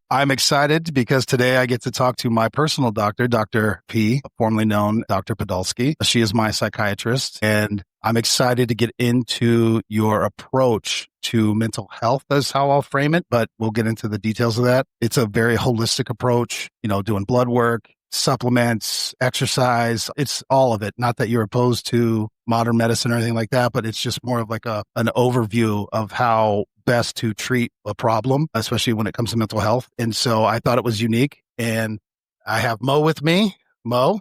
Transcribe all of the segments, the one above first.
I'm excited because today I get to talk to my personal doctor, Dr. P, formerly known Dr. Podolski. She is my psychiatrist, and I'm excited to get into your approach to mental health. That's how I'll frame it, but we'll get into the details of that. It's a very holistic approach, doing blood work, supplements, exercise. It's all of it. Not that you're opposed to modern medicine or anything like that, but it's just more of like an overview of how best to treat a problem, especially when it comes to mental health. And so I thought it was unique. And I have Mo with me. Mo.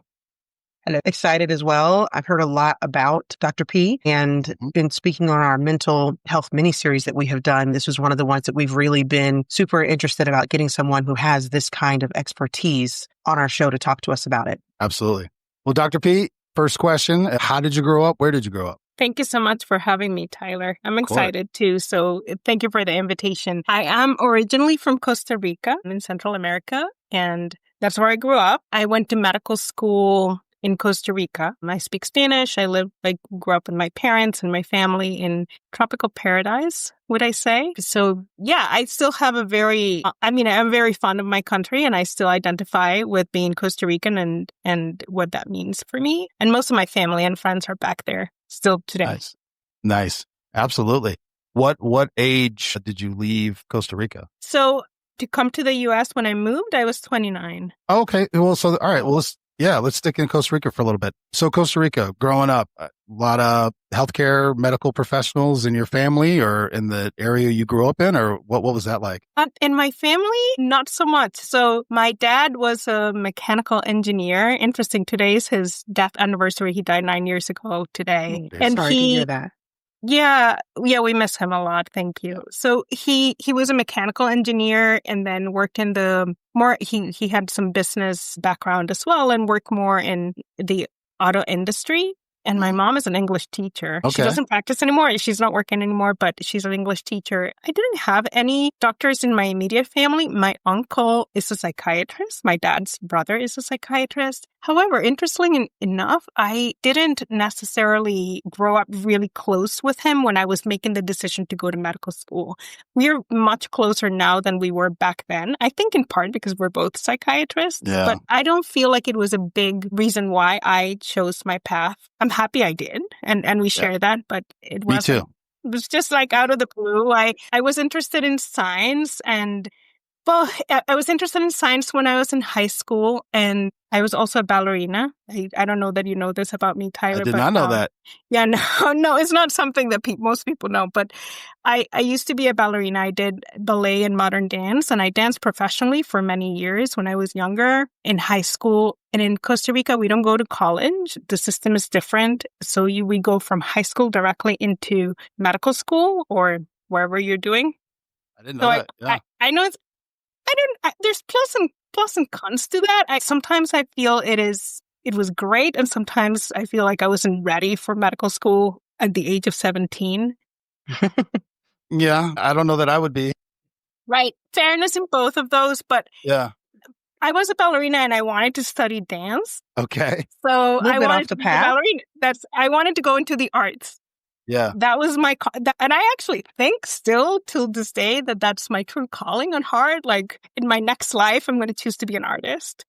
Hello. Excited as well. I've heard a lot about Dr. P and been speaking on our mental health mini-series that we have done. This was one of the ones that we've really been super interested about, getting someone who has this kind of expertise on our show to talk to us about it. Absolutely. Well, Dr. P, first question, how did you grow up? Where did you grow up? Thank you so much for having me, Tyler. I'm excited too. So thank you for the invitation. I am originally from Costa Rica in Central America, and that's where I grew up. I went to medical school in Costa Rica. I speak Spanish. I grew up with my parents and my family in tropical paradise, would I say? So yeah, I still have I'm very fond of my country, and I still identify with being Costa Rican and what that means for me. And most of my family and friends are back there still today. Nice. Absolutely. What age did you leave Costa Rica? So to come to the U.S. when I moved, I was 29. Okay. Well, all right. Well, let's stick in Costa Rica for a little bit. So Costa Rica, growing up, a lot of healthcare, medical professionals in your family or in the area you grew up in, or what was that like? In my family, not so much. So my dad was a mechanical engineer. Interesting, today's his death anniversary. He died 9 years ago today. And sorry to hear that. Yeah, we miss him a lot. Thank you. So he was a mechanical engineer and then worked in he had some business background as well and worked more in the auto industry. And my mom is an English teacher. Okay. She doesn't practice anymore. She's not working anymore, but she's an English teacher. I didn't have any doctors in my immediate family. My uncle is a psychiatrist. My dad's brother is a psychiatrist. However, interestingly enough, I didn't necessarily grow up really close with him when I was making the decision to go to medical school. We're much closer now than we were back then. I think in part because we're both psychiatrists, but I don't feel like it was a big reason why I chose my path. I'm happy I did, and we share that, but it wasn't. Me too. It was just like out of the blue. I was interested in science, and I was interested in science when I was in high school, and I was also a ballerina. I don't know that you know this about me, Tyler. I did not know that. Yeah, no, it's not something that most people know. But I used to be a ballerina. I did ballet and modern dance, and I danced professionally for many years when I was younger in high school. And in Costa Rica, we don't go to college. The system is different. So we go from high school directly into medical school or wherever you're doing. I didn't know that. Yeah. I know it's. There's plus and cons to that. Sometimes I feel it was great, and sometimes I feel like I wasn't ready for medical school at the age of 17. Yeah, I don't know that I would be. Right. Fairness in both of those, but yeah. I was a ballerina and I wanted to study dance. Okay. So I wanted off the path. ballerina. I wanted to go into the arts. Yeah. That was and I actually think still till this day that that's my true calling on heart. Like in my next life, I'm going to choose to be an artist.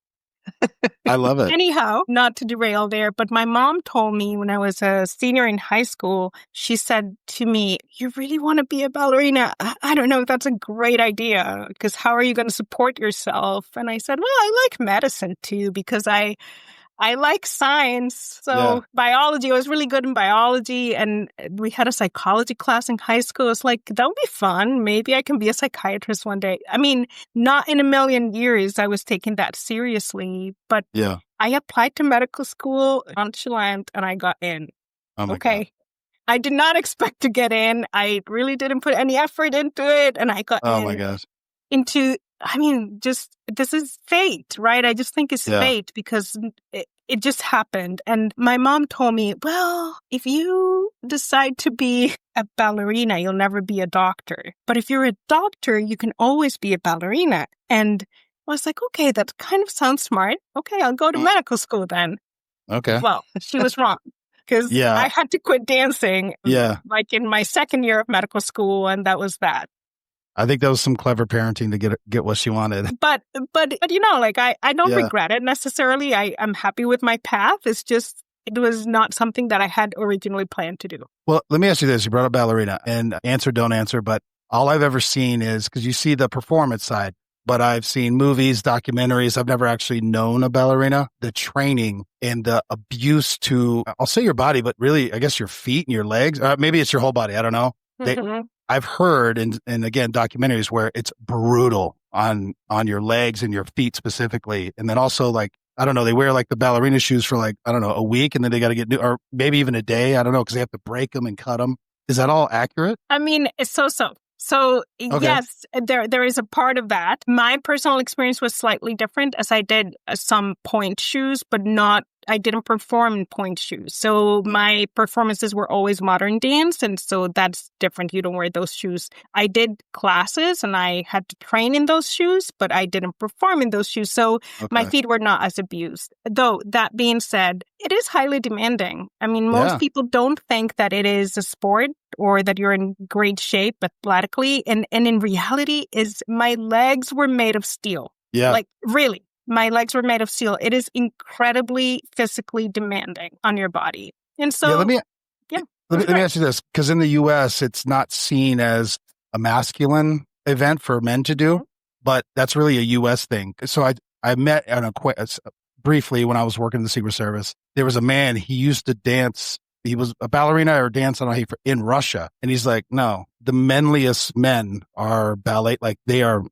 I love it. Anyhow, not to derail there, but my mom told me when I was a senior in high school, she said to me, "You really want to be a ballerina? I don't know if that's a great idea, because how are you going to support yourself?" And I said, "Well, I like medicine too, because I like science." So biology, I was really good in biology. And we had a psychology class in high school. It's like, that would be fun. Maybe I can be a psychiatrist one day. I mean, not in a million years I was taking that seriously. But I applied to medical school, nonchalant, and I got in. Oh my God. I did not expect to get in. I really didn't put any effort into it. And I got Oh my gosh. This is fate, right? I just think it's fate because it just happened. And my mom told me, well, if you decide to be a ballerina, you'll never be a doctor. But if you're a doctor, you can always be a ballerina. And I was like, okay, that kind of sounds smart. Okay, I'll go to medical school then. Okay. Well, she was wrong. because Yeah. I had to quit dancing Yeah. like in my second year of medical school, and that was that. I think that was some clever parenting to get what she wanted. But like I don't Yeah. regret it necessarily. I'm happy with my path. It's just it was not something that I had originally planned to do. Well, let me ask you this. You brought up ballerina, and answer, don't answer, but all I've ever seen is, because you see the performance side, but I've seen movies, documentaries. I've never actually known a ballerina. The training and the abuse to, I'll say your body, but really, I guess your feet and your legs. Maybe it's your whole body. I don't know. I've heard, and again, documentaries where it's brutal on your legs and your feet specifically. And then also, like, I don't know, they wear like the ballerina shoes for like, I don't know, a week, and then they got to get new, or maybe even a day. I don't know, because they have to break them and cut them. Is that all accurate? I mean, it's so. So Okay. yes, there is a part of that. My personal experience was slightly different, as I did some point shoes, but I didn't perform in point shoes. So my performances were always modern dance. And so that's different. You don't wear those shoes. I did classes and I had to train in those shoes, but I didn't perform in those shoes. So my feet were not as abused. Though that being said, it is highly demanding. I mean, most people don't think that it is a sport or that you're in great shape athletically. And in reality, my legs were made of steel. Yeah. Like really. My legs were made of steel. It is incredibly physically demanding on your body. And so, let me ask you this, because in the U.S., it's not seen as a masculine event for men to do, but that's really a U.S. thing. So I met an acquaintance briefly when I was working in the Secret Service. There was a man, he used to dance. He was a ballerina or dance in Russia. And he's like, no, the manliest men are ballet, like they are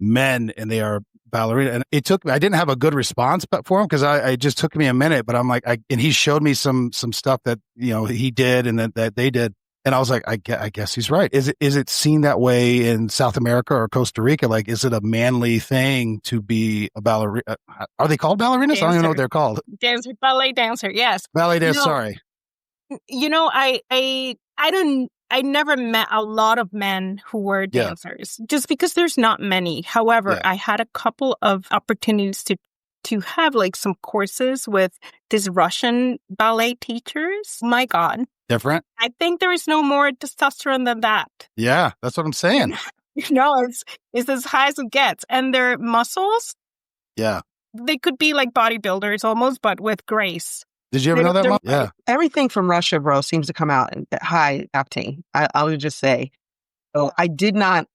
men and they are ballerina. And it took me, I didn't have a good response for him because it just took me a minute, but I'm like, and he showed me some stuff that, he did and that they did. And I was like, I guess he's right. Is it seen that way in South America or Costa Rica? Like, is it a manly thing to be a ballerina? Are they called ballerinas? Dancer. I don't even know what they're called. Ballet dancer. Yes. Ballet dancer. Sorry. I never met a lot of men who were dancers just because there's not many. However, I had a couple of opportunities to have like some courses with these Russian ballet teachers. My God. Different. I think there is no more testosterone than that. Yeah, that's what I'm saying. It's as high as it gets. And their muscles, they could be like bodybuilders almost, but with grace. Did you ever know that, Mom? Yeah. Everything from Russia, bro, seems to come out at high octane. I would just say. So I did not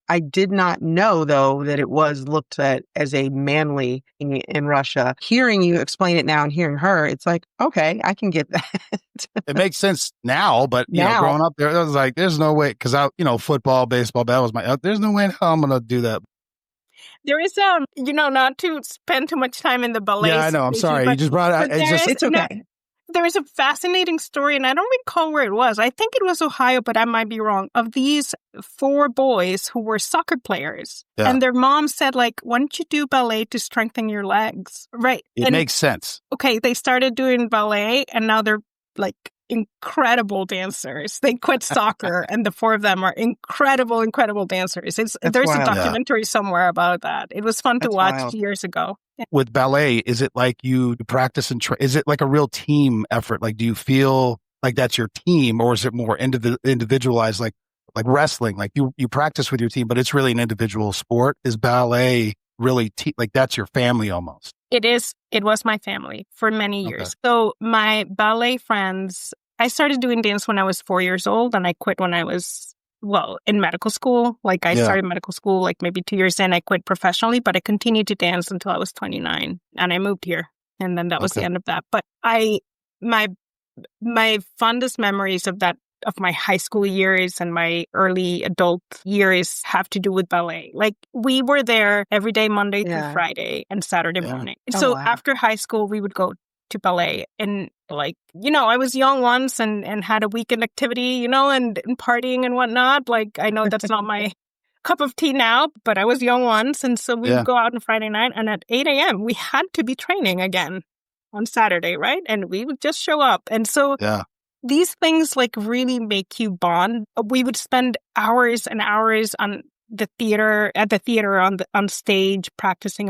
know, though, that it was looked at as a manly thing in Russia. Hearing you explain it now and hearing her, it's like, okay, I can get that. It makes sense now, but growing up there, I was like, there's no way, because football, baseball, that was there's no way in hell I'm going to do that. There is, not to spend too much time in the ballet. Yeah, I know. I'm sorry. You just brought it. It's okay. There is a fascinating story, and I don't recall where it was. I think it was Ohio, but I might be wrong, of these 4 boys who were soccer players. Yeah. And their mom said, like, why don't you do ballet to strengthen your legs? Right. It makes sense. Okay, they started doing ballet, and now they're, like, incredible dancers. They quit soccer, and the 4 of them are incredible dancers. There's wild. A documentary somewhere about that. It was fun to watch years ago. With ballet, is it like you practice and is it like a real team effort? Like, do you feel like that's your team, or is it more individualized, like wrestling? Like you practice with your team, but it's really an individual sport. Is ballet really like that's your family almost? It is. It was my family for many years. So my ballet friends, I started doing dance when I was 4 years old, and I quit when I was in medical school. Like I started medical school, like maybe 2 years in, I quit professionally, but I continued to dance until I was 29 and I moved here. And then that was the end of that. But my fondest memories of my high school years and my early adult years have to do with ballet. Like we were there every day, Monday through Friday and Saturday morning. So after high school, we would go to ballet. And like, I was young once and had a weekend activity, and partying and whatnot. Like, I know that's not my cup of tea now, but I was young once. And so we would go out on Friday night, and at 8 a.m., we had to be training again on Saturday, right? And we would just show up. And so these things like really make you bond. We would spend hours and hours on at the theater on stage, practicing,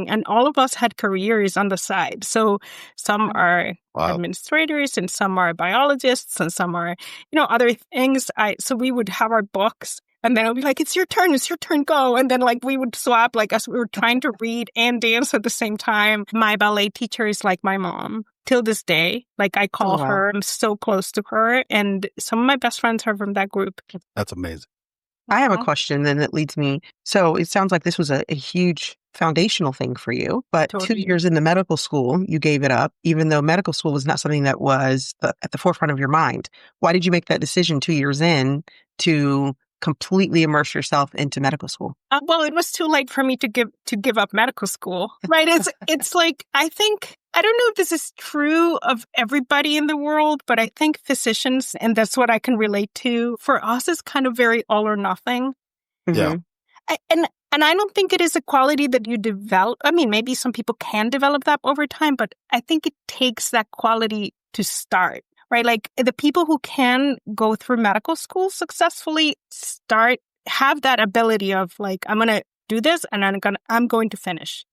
and all of us had careers on the side. So some are administrators, and some are biologists, and some are, other things. So we would have our books, and then it would be like, it's your turn, go. And then like we would swap, like as we were trying to read and dance at the same time. My ballet teacher is like my mom till this day. Like I call her, I'm so close to her. And some of my best friends are from that group. That's amazing. I have a question then that leads me. So it sounds like this was a huge foundational thing for you, but Totally. 2 years into medical school, you gave it up, even though medical school was not something that was at the forefront of your mind. Why did you make that decision 2 years in to completely immerse yourself into medical school? Well, it was too late for me to give up medical school, right? It's like, I don't know if this is true of everybody in the world, but I think physicians, and that's what I can relate to, for us is kind of very all or nothing. Yeah. And I don't think it is a quality that you develop. I mean, maybe some people can develop that over time, but I think it takes that quality to start. Right? Like the people who can go through medical school successfully have that ability of like, I'm going to do this and I'm going to finish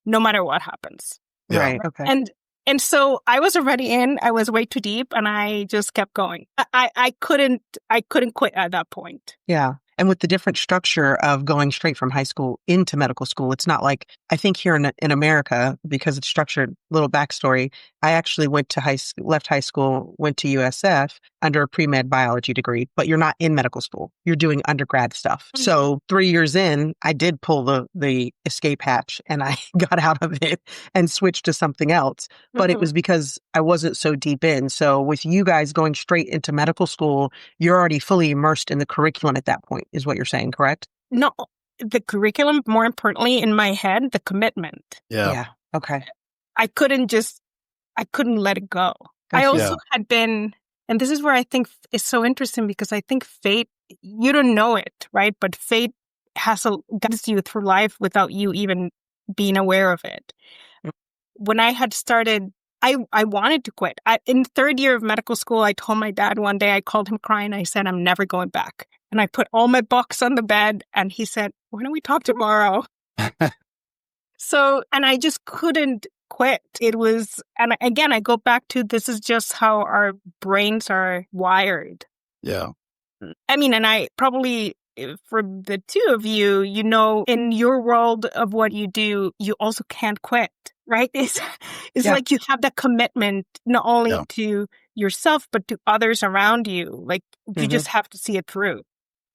no matter what happens. Yeah. Right. Okay. And so I was already in, I was way too deep, and I just kept going. I couldn't quit at that point. Yeah. And with the different structure of going straight from high school into medical school, it's not like, I think here in America, because it's structured, little backstory, I actually left high school, went to USF under a pre-med biology degree, but you're not in medical school. You're doing undergrad stuff. Mm-hmm. So 3 years in, I did pull the escape hatch and I got out of it and switched to something else. But it was because I wasn't so deep in. So with you guys going straight into medical school, you're already fully immersed in the curriculum at that point, is what you're saying, correct? No, the curriculum, more importantly, in my head, the commitment. Yeah. Okay. I couldn't let it go. I also had been, and this is where I think is so interesting, because I think fate, you don't know it, right? But fate guides you through life without you even being aware of it. When I had started, I wanted to quit. In third year of medical school, I told my dad one day, I called him crying. I said, I'm never going back. And I put all my books on the bed, and he said, why don't we talk tomorrow? And I just couldn't quit. It was, and again, I go back to, this is just how our brains are wired. Yeah. I mean, and I probably, for the two of you, in your world of what you do, you also can't quit, right? It's like you have that commitment, not only to yourself, but to others around you. Like you just have to see it through.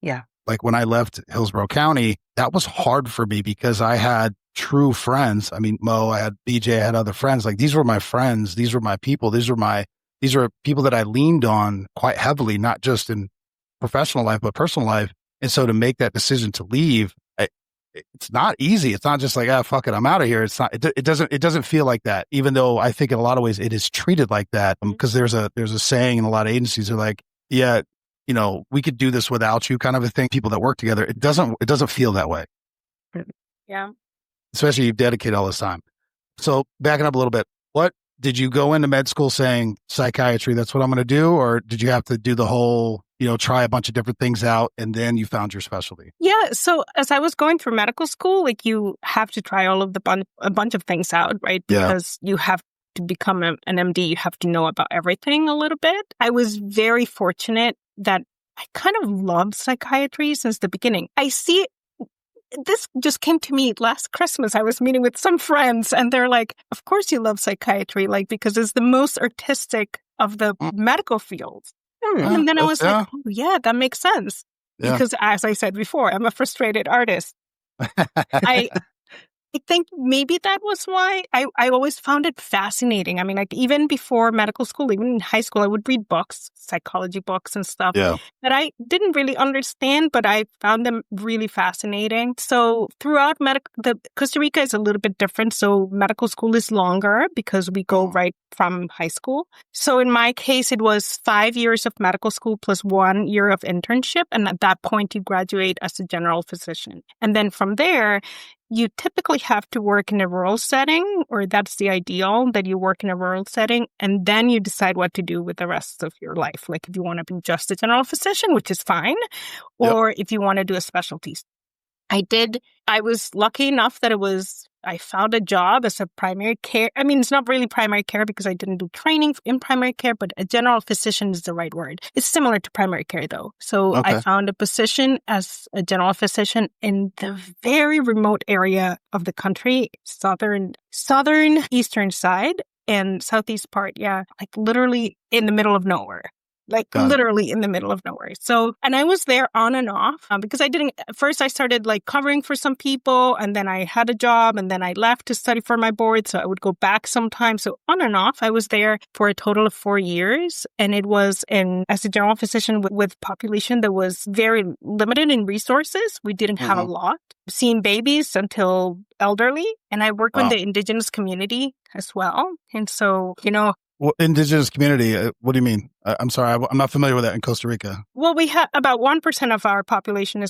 Yeah. Like when I left Hillsborough County, that was hard for me because I had true friends. I mean, Mo, I had BJ, I had other friends. Like these were my friends. These were my people. These were people that I leaned on quite heavily, not just in professional life, but personal life. And so to make that decision to leave, it's not easy. It's not just like, fuck it, I'm out of here. It's not, it doesn't feel like that, even though I think in a lot of ways it is treated like that. Because there's a saying in a lot of agencies are like, yeah, we could do this without you kind of a thing. People that work together, it doesn't feel that way. Yeah. Especially you've dedicated all this time. So backing up a little bit, what did you go into med school saying psychiatry, that's what I'm going to do? Or did you have to do the whole, try a bunch of different things out and then you found your specialty? Yeah. So as I was going through medical school, like you have to try all of a bunch of things out, right? Because you have to become an MD, you have to know about everything a little bit. I was very fortunate that I kind of loved psychiatry since the beginning. This just came to me last Christmas. I was meeting with some friends and they're like, of course you love psychiatry, like, because it's the most artistic of the medical fields. And then I was like, oh, yeah, that makes sense. Yeah. Because as I said before, I'm a frustrated artist. I think maybe that was why I always found it fascinating. I mean, like even before medical school, even in high school, I would read books, psychology books and stuff that I didn't really understand, but I found them really fascinating. So throughout Costa Rica is a little bit different. So medical school is longer because we go right from high school. So in my case, it was 5 years of medical school plus 1 year of internship. And at that point, you graduate as a general physician. And then from there, you typically have to work in a rural setting, or that's the ideal, that you work in a rural setting, and then you decide what to do with the rest of your life. Like if you want to be just a general physician, which is fine, Yep. or if you want to do a specialty. I was lucky enough that I found a job as a primary care. I mean, it's not really primary care because I didn't do training in primary care, but a general physician is the right word. It's similar to primary care though. So Okay. I found a position as a general physician in the very remote area of the country, southern eastern side and southeast part. Yeah. Like literally in the middle of nowhere. Like Got it. literally in the middle of nowhere. So, and I was there on and off because first I started like covering for some people, and then I had a job, and then I left to study for my board. So I would go back sometimes. So on and off, I was there for a total of 4 years. And it was as a general physician with population that was very limited in resources. We didn't have a lot. Seeing babies until elderly. And I work with the indigenous community as well. And so, Well, indigenous community, what do you mean? I'm sorry, I'm not familiar with that in Costa Rica. Well, we have about 1% of our population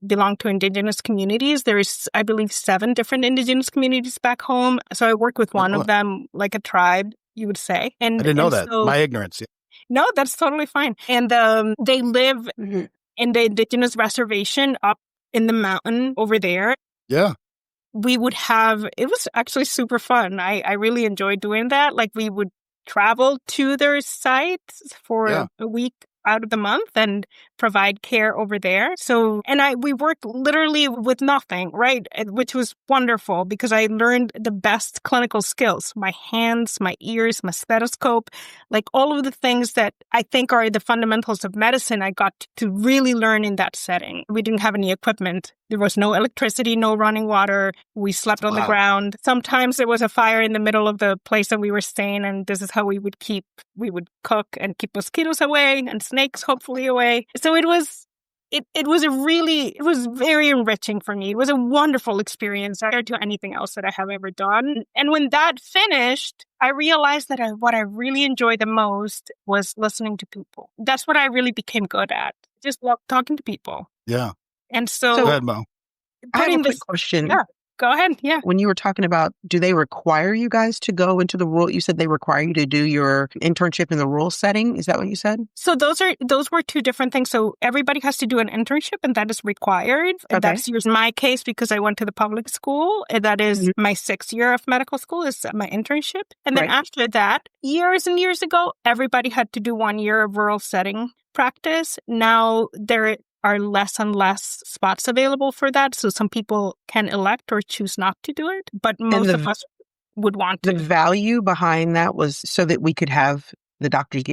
belong to indigenous communities. There's, I believe, 7 different indigenous communities back home. So I work with one of them, like a tribe, you would say. And I didn't know that. So, my ignorance. No, that's totally fine. And they live in the indigenous reservation up in the mountain over there. Yeah. It was actually super fun. I really enjoyed doing that. Like we would travel to their sites for a week out of the month and provide care over there. So, we worked literally with nothing, right? Which was wonderful because I learned the best clinical skills, my hands, my ears, my stethoscope, like all of the things that I think are the fundamentals of medicine. I got to really learn in that setting. We didn't have any equipment. There was no electricity, no running water. We slept on the ground. Sometimes there was a fire in the middle of the place that we were staying, and this is how we would cook and keep mosquitoes away and snakes hopefully away. So it was very enriching for me. It was a wonderful experience compared to anything else that I have ever done. And when that finished, I realized that what I really enjoyed the most was listening to people. That's what I really became good at. Just love talking to people. Yeah. And so, go ahead, Mo. I have a quick question. Yeah, go ahead. Yeah. When you were talking about, do they require you guys to go into the rural? You said they require you to do your internship in the rural setting. Is that what you said? So those were 2 different things. So everybody has to do an internship, and that is required. Okay. That's my case because I went to the public school. And that is my 6th year of medical school is my internship. And then after that, years and years ago, everybody had to do 1 year of rural setting practice. Now there are less and less spots available for that. So some people can elect or choose not to do it, but most of us would want to. The value behind that was so that we could have the doctors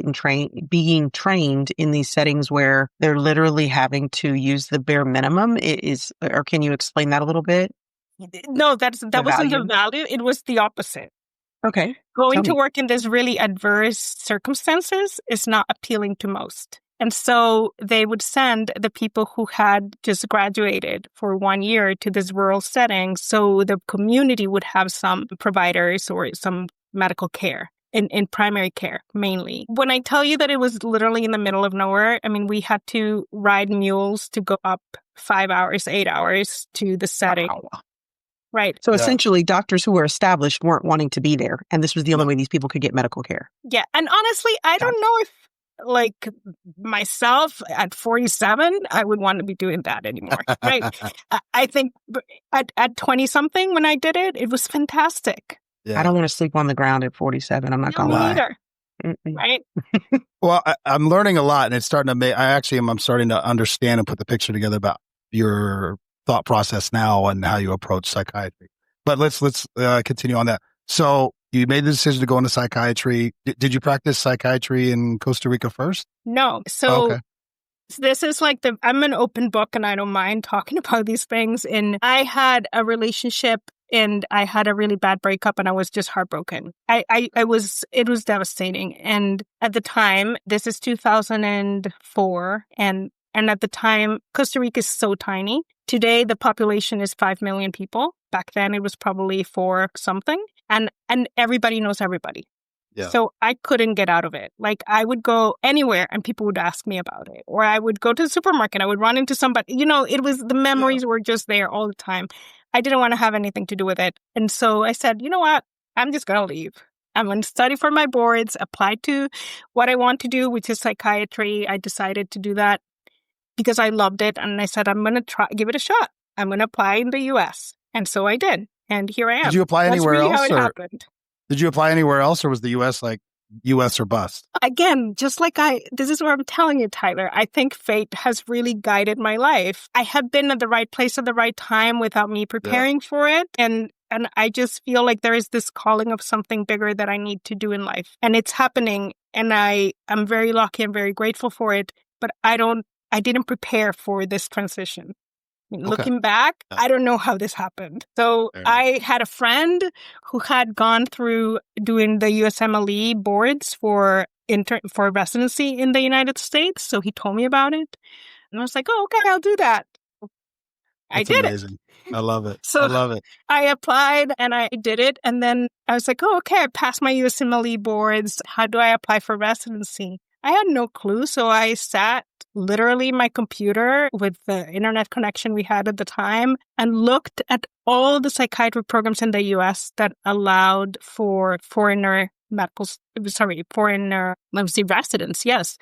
being trained in these settings where they're literally having to use the bare minimum. Or can you explain that a little bit? No, that wasn't the value. It was the opposite. Okay. Going to work in this really adverse circumstances is not appealing to most. And so they would send the people who had just graduated for 1 year to this rural setting so the community would have some providers or some medical care in primary care mainly. When I tell you that it was literally in the middle of nowhere, I mean, we had to ride mules to go up 5 hours, 8 hours to the setting. Wow. Right. So essentially, doctors who were established weren't wanting to be there. And this was the only way these people could get medical care. Yeah. And honestly, I don't know if like myself at 47, I would want to be doing that anymore. Right. I think at 20 something when I did it, it was fantastic. Yeah. I don't want to sleep on the ground at 47. I'm not going to lie. Either. Right. Well, I'm learning a lot, and it's starting to I'm starting to understand and put the picture together about your thought process now and how you approach psychiatry. But let's continue on that. So you made the decision to go into psychiatry. Did you practice psychiatry in Costa Rica first? No. So this is like I'm an open book, and I don't mind talking about these things. And I had a relationship, and I had a really bad breakup, and I was just heartbroken. It was devastating. And at the time, this is 2004, and at the time, Costa Rica is so tiny. Today, the population is 5 million people. Back then, it was probably 4 something. And everybody knows everybody. Yeah. So I couldn't get out of it. Like I would go anywhere and people would ask me about it. Or I would go to the supermarket. I would run into somebody. You know, it was the memories were just there all the time. I didn't want to have anything to do with it. And so I said, you know what? I'm just going to leave. I'm going to study for my boards, apply to what I want to do, which is psychiatry. I decided to do that because I loved it. And I said, I'm going to give it a shot. I'm going to apply in the US. And so I did. And here I am. Did you apply anywhere That's really else? How it Or happened. did you apply anywhere else, or was the US like US or bust? Again, just like this is what I'm telling you, Tyler. I think fate has really guided my life. I have been at the right place at the right time without me preparing for it. And I just feel like there is this calling of something bigger that I need to do in life. And it's happening. And I'm very lucky and very grateful for it. But I didn't prepare for this transition. Looking back, I don't know how this happened. So I had a friend who had gone through doing the USMLE boards for residency in the United States. So he told me about it. And I was like, oh, okay, I'll do that. I did amazing. I love it. So I love it. I applied and I did it. And then I was like, oh, okay, I passed my USMLE boards. How do I apply for residency? I had no clue. So I sat literally my computer with the internet connection we had at the time and looked at all the psychiatry programs in the US that allowed for foreigner residents. Yes.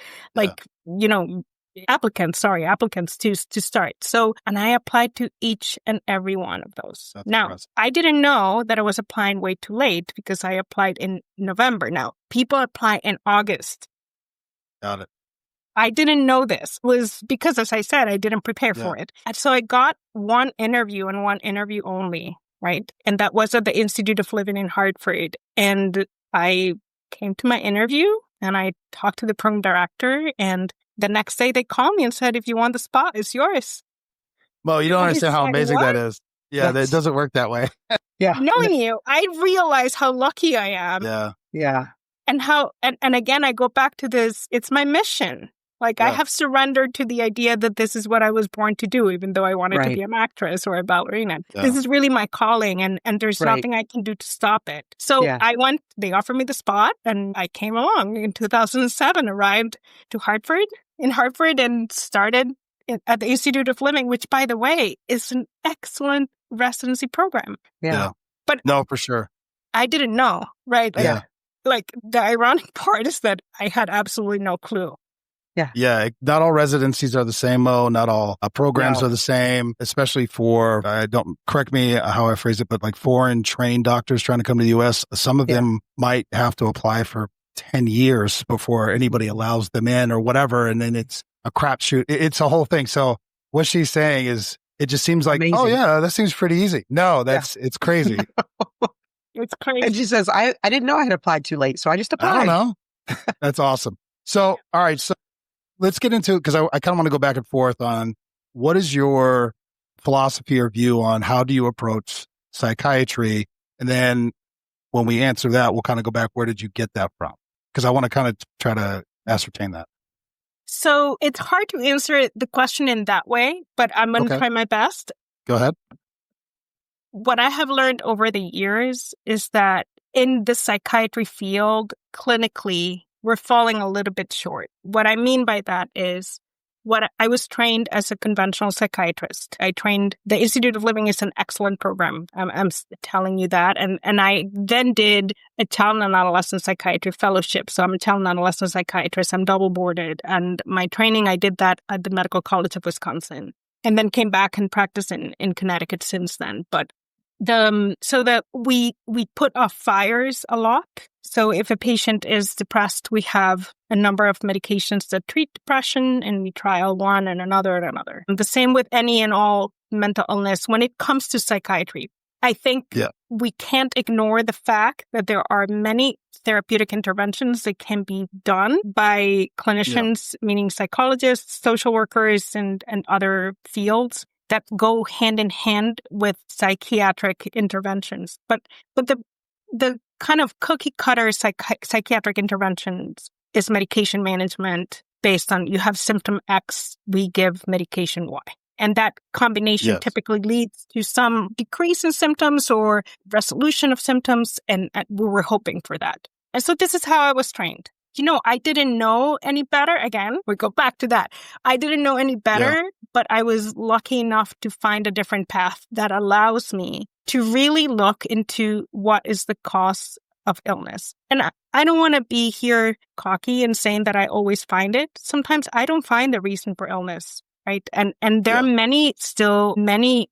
Applicants to start. So, and I applied to each and every one of those. That's now, impressive. I didn't know that I was applying way too late because I applied in November. Now, people apply in August. Got it. I didn't know this. It was because, as I said, I didn't prepare for it. And so I got one interview and one interview only, right? And that was at the Institute of Living in Hartford. And I came to my interview and I talked to the program director. And the next day they called me and said, if you want the spot, it's yours. Well, you don't understand how amazing that is. Yeah, it doesn't work that way. Knowing you, I realize how lucky I am. Yeah. And and again, I go back to this, it's my mission. Like I have surrendered to the idea that this is what I was born to do, even though I wanted to be an actress or a ballerina. Yeah. This is really my calling and there's nothing I can do to stop it. So they offered me the spot and I came along in 2007, arrived to Hartford and started at the Institute of Living, which by the way, is an excellent residency program. Yeah. But no, for sure. I didn't know, right? Like the ironic part is that I had absolutely no clue. Yeah. Not all residencies are the same, Mo. Not all programs are the same, especially for, don't correct me how I phrase it, but like foreign trained doctors trying to come to the U.S. Some of them might have to apply for 10 years before anybody allows them in or whatever. And then it's a crapshoot. It's a whole thing. So what she's saying is it just seems like, amazing. Oh yeah, that seems pretty easy. No, it's crazy. It's crazy. And she says, I didn't know I had applied too late, so I just applied. I don't know. That's awesome. So, all right. So let's get into it because I kind of want to go back and forth on what is your philosophy or view on how do you approach psychiatry? And then when we answer that, we'll kind of go back, where did you get that from? Because I want to kind of try to ascertain that. So it's hard to answer the question in that way, but I'm going to try my best. Go ahead. What I have learned over the years is that in the psychiatry field, clinically, we're falling a little bit short. What I mean by that is I was trained as a conventional psychiatrist. The Institute of Living is an excellent program. I'm telling you that. And I then did a child and adolescent psychiatry fellowship. So I'm a child and adolescent psychiatrist. I'm double boarded. And my training, I did that at the Medical College of Wisconsin and then came back and practiced in Connecticut since then. But we put off fires a lot. So if a patient is depressed, we have a number of medications that treat depression, and we trial one and another and another. And the same with any and all mental illness. When it comes to psychiatry, I think we can't ignore the fact that there are many therapeutic interventions that can be done by clinicians, meaning psychologists, social workers, and other fields that go hand in hand with psychiatric interventions. But the kind of cookie cutter psychiatric interventions is medication management based on you have symptom X, we give medication Y. And that combination typically leads to some decrease in symptoms or resolution of symptoms. And we were hoping for that. And so this is how I was trained. I didn't know any better. Again, we go back to that. I didn't know any better but I was lucky enough to find a different path that allows me to really look into what is the cause of illness. And I don't want to be here cocky and saying that I always find it. Sometimes I don't find the reason for illness, right? And there are many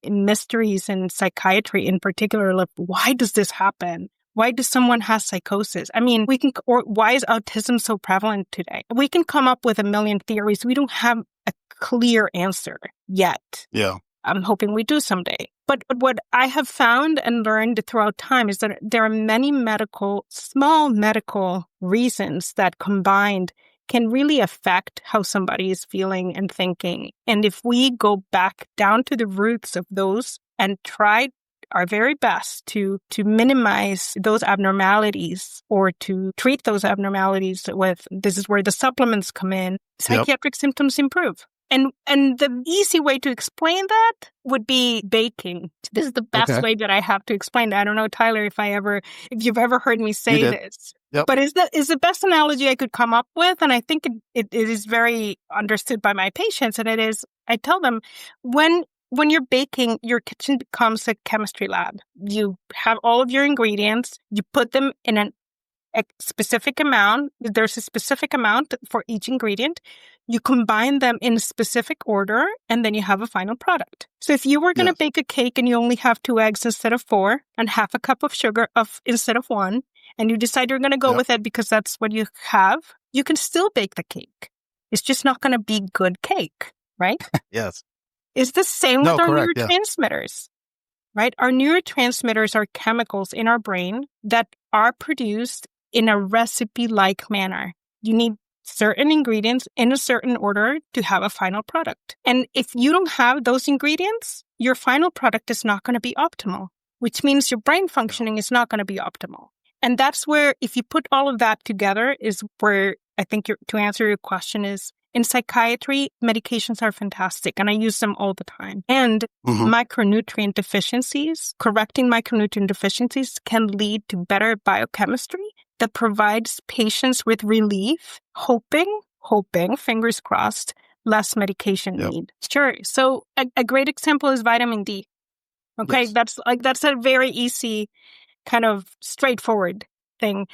mysteries in psychiatry in particular. Like, why does this happen? Why does someone have psychosis? I mean, or why is autism so prevalent today? We can come up with a million theories. We don't have a clear answer yet. Yeah. I'm hoping we do someday. But what I have found and learned throughout time is that there are many small medical reasons that combined can really affect how somebody is feeling and thinking. And if we go back down to the roots of those and try our very best to minimize those abnormalities or to treat those abnormalities with, this is where the supplements come in, psychiatric symptoms improve. And the easy way to explain that would be baking. This is the best way that I have to explain that. I don't know, Tyler, if you've ever heard me say this. Yep. But is the best analogy I could come up with, and I think it is very understood by my patients, and it is, I tell them, when you're baking, your kitchen becomes a chemistry lab. You have all of your ingredients, you put them in a specific amount. There's a specific amount for each ingredient. You combine them in a specific order, and then you have a final product. So if you were going to bake a cake and you only have 2 eggs instead of 4 and half a cup of sugar instead of 1, and you decide you're going to go with it because that's what you have, you can still bake the cake. It's just not going to be good cake, right? Yes. It's the same with our correct, neurotransmitters, right? Our neurotransmitters are chemicals in our brain that are produced in a recipe-like manner. You need certain ingredients in a certain order to have a final product. And if you don't have those ingredients, your final product is not going to be optimal, which means your brain functioning is not going to be optimal. And that's where, if you put all of that together, is where I think to answer your question is, in psychiatry, medications are fantastic, and I use them all the time. And micronutrient deficiencies, correcting micronutrient deficiencies can lead to better biochemistry that provides patients with relief, hoping, fingers crossed, less medication need. Sure. So a great example is vitamin D. Okay. Yes. That's a very easy, kind of straightforward thing.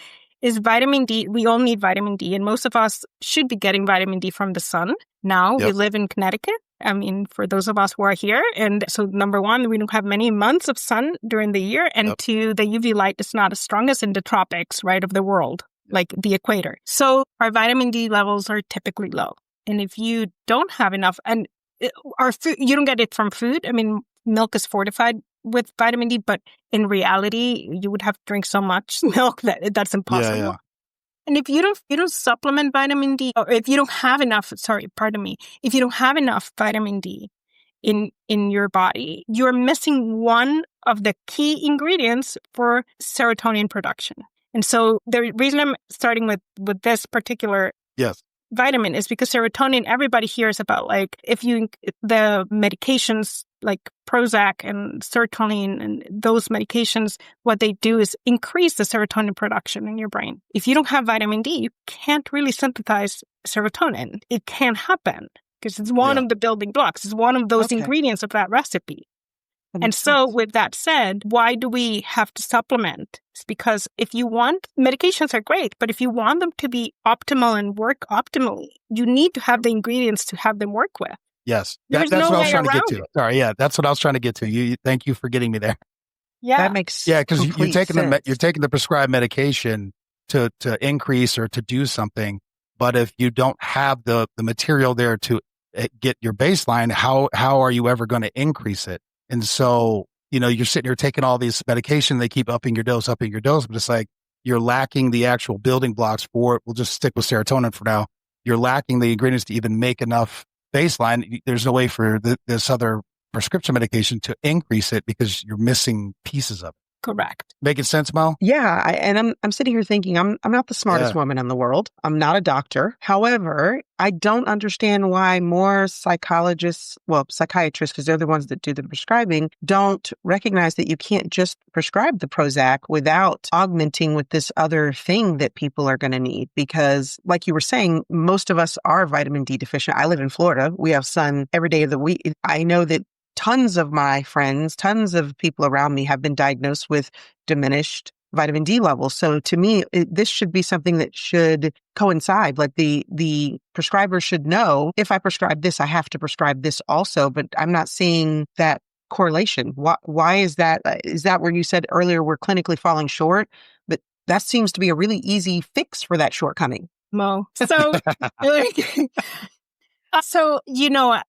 Is vitamin D. We all need vitamin D, and most of us should be getting vitamin D from the sun. Now we live in Connecticut. I mean, for those of us who are here. And so number 1, we don't have many months of sun during the year. And 2, the UV light is not as strong as in the tropics, right, of the world, like the equator. So our vitamin D levels are typically low. And if you don't have enough, and our food, you don't get it from food. I mean, milk is fortified with vitamin D, but in reality, you would have to drink so much milk that's impossible. Yeah. And if you don't supplement vitamin D, or if you don't have enough, if you don't have enough vitamin D in your body, you're missing one of the key ingredients for serotonin production. And so the reason I'm starting with this particular vitamin is because serotonin, everybody hears about, like, the medications like Prozac and serotonin and those medications, what they do is increase the serotonin production in your brain. If you don't have vitamin D, you can't really synthesize serotonin. It can't happen because it's one of the building blocks. It's one of those ingredients of that recipe. And so with that said, why do we have to supplement? It's because medications are great, but if you want them to be optimal and work optimally, you need to have the ingredients to have them work with. Yes. That's what I was trying to get to. Sorry. Yeah. That's what I was trying to get to. Thank you for getting me there. Yeah. That makes because you're taking the prescribed medication to increase or to do something. But if you don't have the material there to get your baseline, how are you ever going to increase it? And so, you're sitting here taking all these medication, they keep upping your dose, but it's like you're lacking the actual building blocks for it. We'll just stick with serotonin for now. You're lacking the ingredients to even make enough baseline. There's no way for this other prescription medication to increase it because you're missing pieces of it. Correct. Making sense, Mo? Yeah, I'm sitting here thinking I'm not the smartest woman in the world. I'm not a doctor. However, I don't understand why more psychiatrists, because they're the ones that do the prescribing, don't recognize that you can't just prescribe the Prozac without augmenting with this other thing that people are going to need. Because like you were saying, most of us are vitamin D deficient. I live in Florida. We have sun every day of the week. I know that tons of my friends, tons of people around me have been diagnosed with diminished vitamin D levels. So to me, this should be something that should coincide. Like the prescriber should know, if I prescribe this, I have to prescribe this also, but I'm not seeing that correlation. Why is that? Is that where you said earlier we're clinically falling short? But that seems to be a really easy fix for that shortcoming. Mo. So,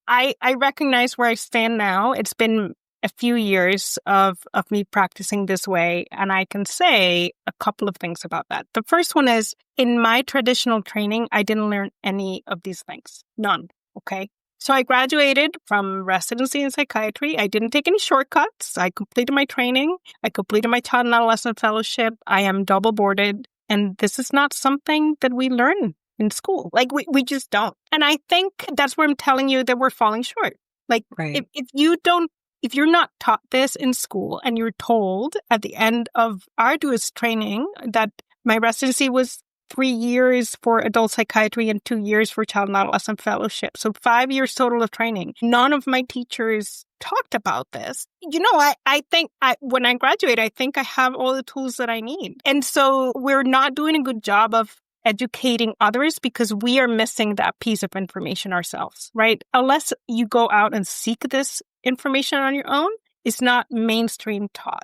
I recognize where I stand now. It's been a few years of me practicing this way, and I can say a couple of things about that. The first one is, in my traditional training, I didn't learn any of these things. None. Okay. So I graduated from residency in psychiatry. I didn't take any shortcuts. I completed my training. I completed my child and adolescent fellowship. I am double boarded, and this is not something that we learn in school. Like we just don't. And I think that's where I'm telling you that we're falling short. Like right. if you're not taught this in school and you're told at the end of arduous training that my residency was 3 years for adult psychiatry and 2 years for child and adolescent fellowship. So 5 years total of training. None of my teachers talked about this. I think when I graduate, I think I have all the tools that I need. And so we're not doing a good job of educating others because we are missing that piece of information ourselves, right? Unless you go out and seek this information on your own, it's not mainstream taught.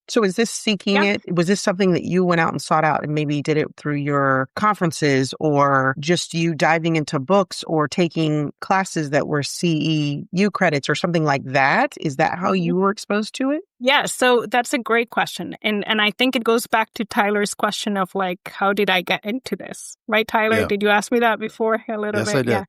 So is this seeking it? Was this something that you went out and sought out and maybe did it through your conferences or just you diving into books or taking classes that were CEU credits or something like that? Is that how you were exposed to it? Yeah, so that's a great question. And I think it goes back to Tyler's question of like, how did I get into this? Right, Tyler? Yeah. Did you ask me that before a little bit? Yes, I did. Yeah.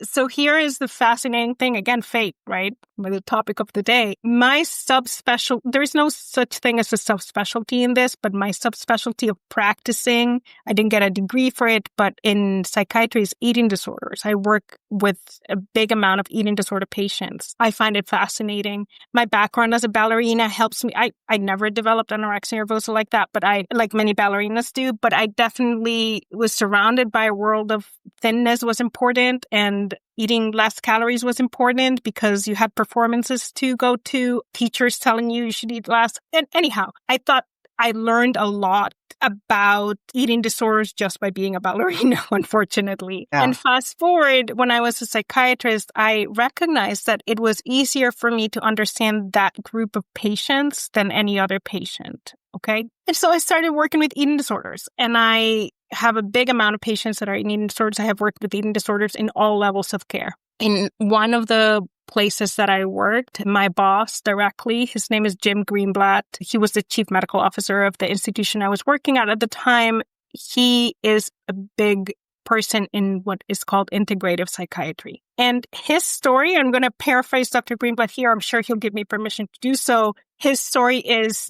So here is the fascinating thing. Again, fate, right? The topic of the day. My subspecialty, there's no such thing as a subspecialty in this, but my subspecialty of practicing, I didn't get a degree for it, but in psychiatry is eating disorders. I work with a big amount of eating disorder patients. I find it fascinating. My background as a ballerina helps me. I never developed anorexia nervosa like that, but like many ballerinas do, but I definitely was surrounded by a world of thinness was important and eating less calories was important because you had performances to go to, teachers telling you should eat less. And anyhow, I thought I learned a lot about eating disorders just by being a ballerina, unfortunately. Yeah. And fast forward, when I was a psychiatrist, I recognized that it was easier for me to understand that group of patients than any other patient. Okay. And so I started working with eating disorders, and I have a big amount of patients that are in eating disorders. I have worked with eating disorders in all levels of care. In one of the places that I worked, my boss directly, his name is Jim Greenblatt. He was the chief medical officer of the institution I was working at the time. He is a big person in what is called integrative psychiatry. And his story, I'm going to paraphrase Dr. Greenblatt here. I'm sure he'll give me permission to do so. His story is,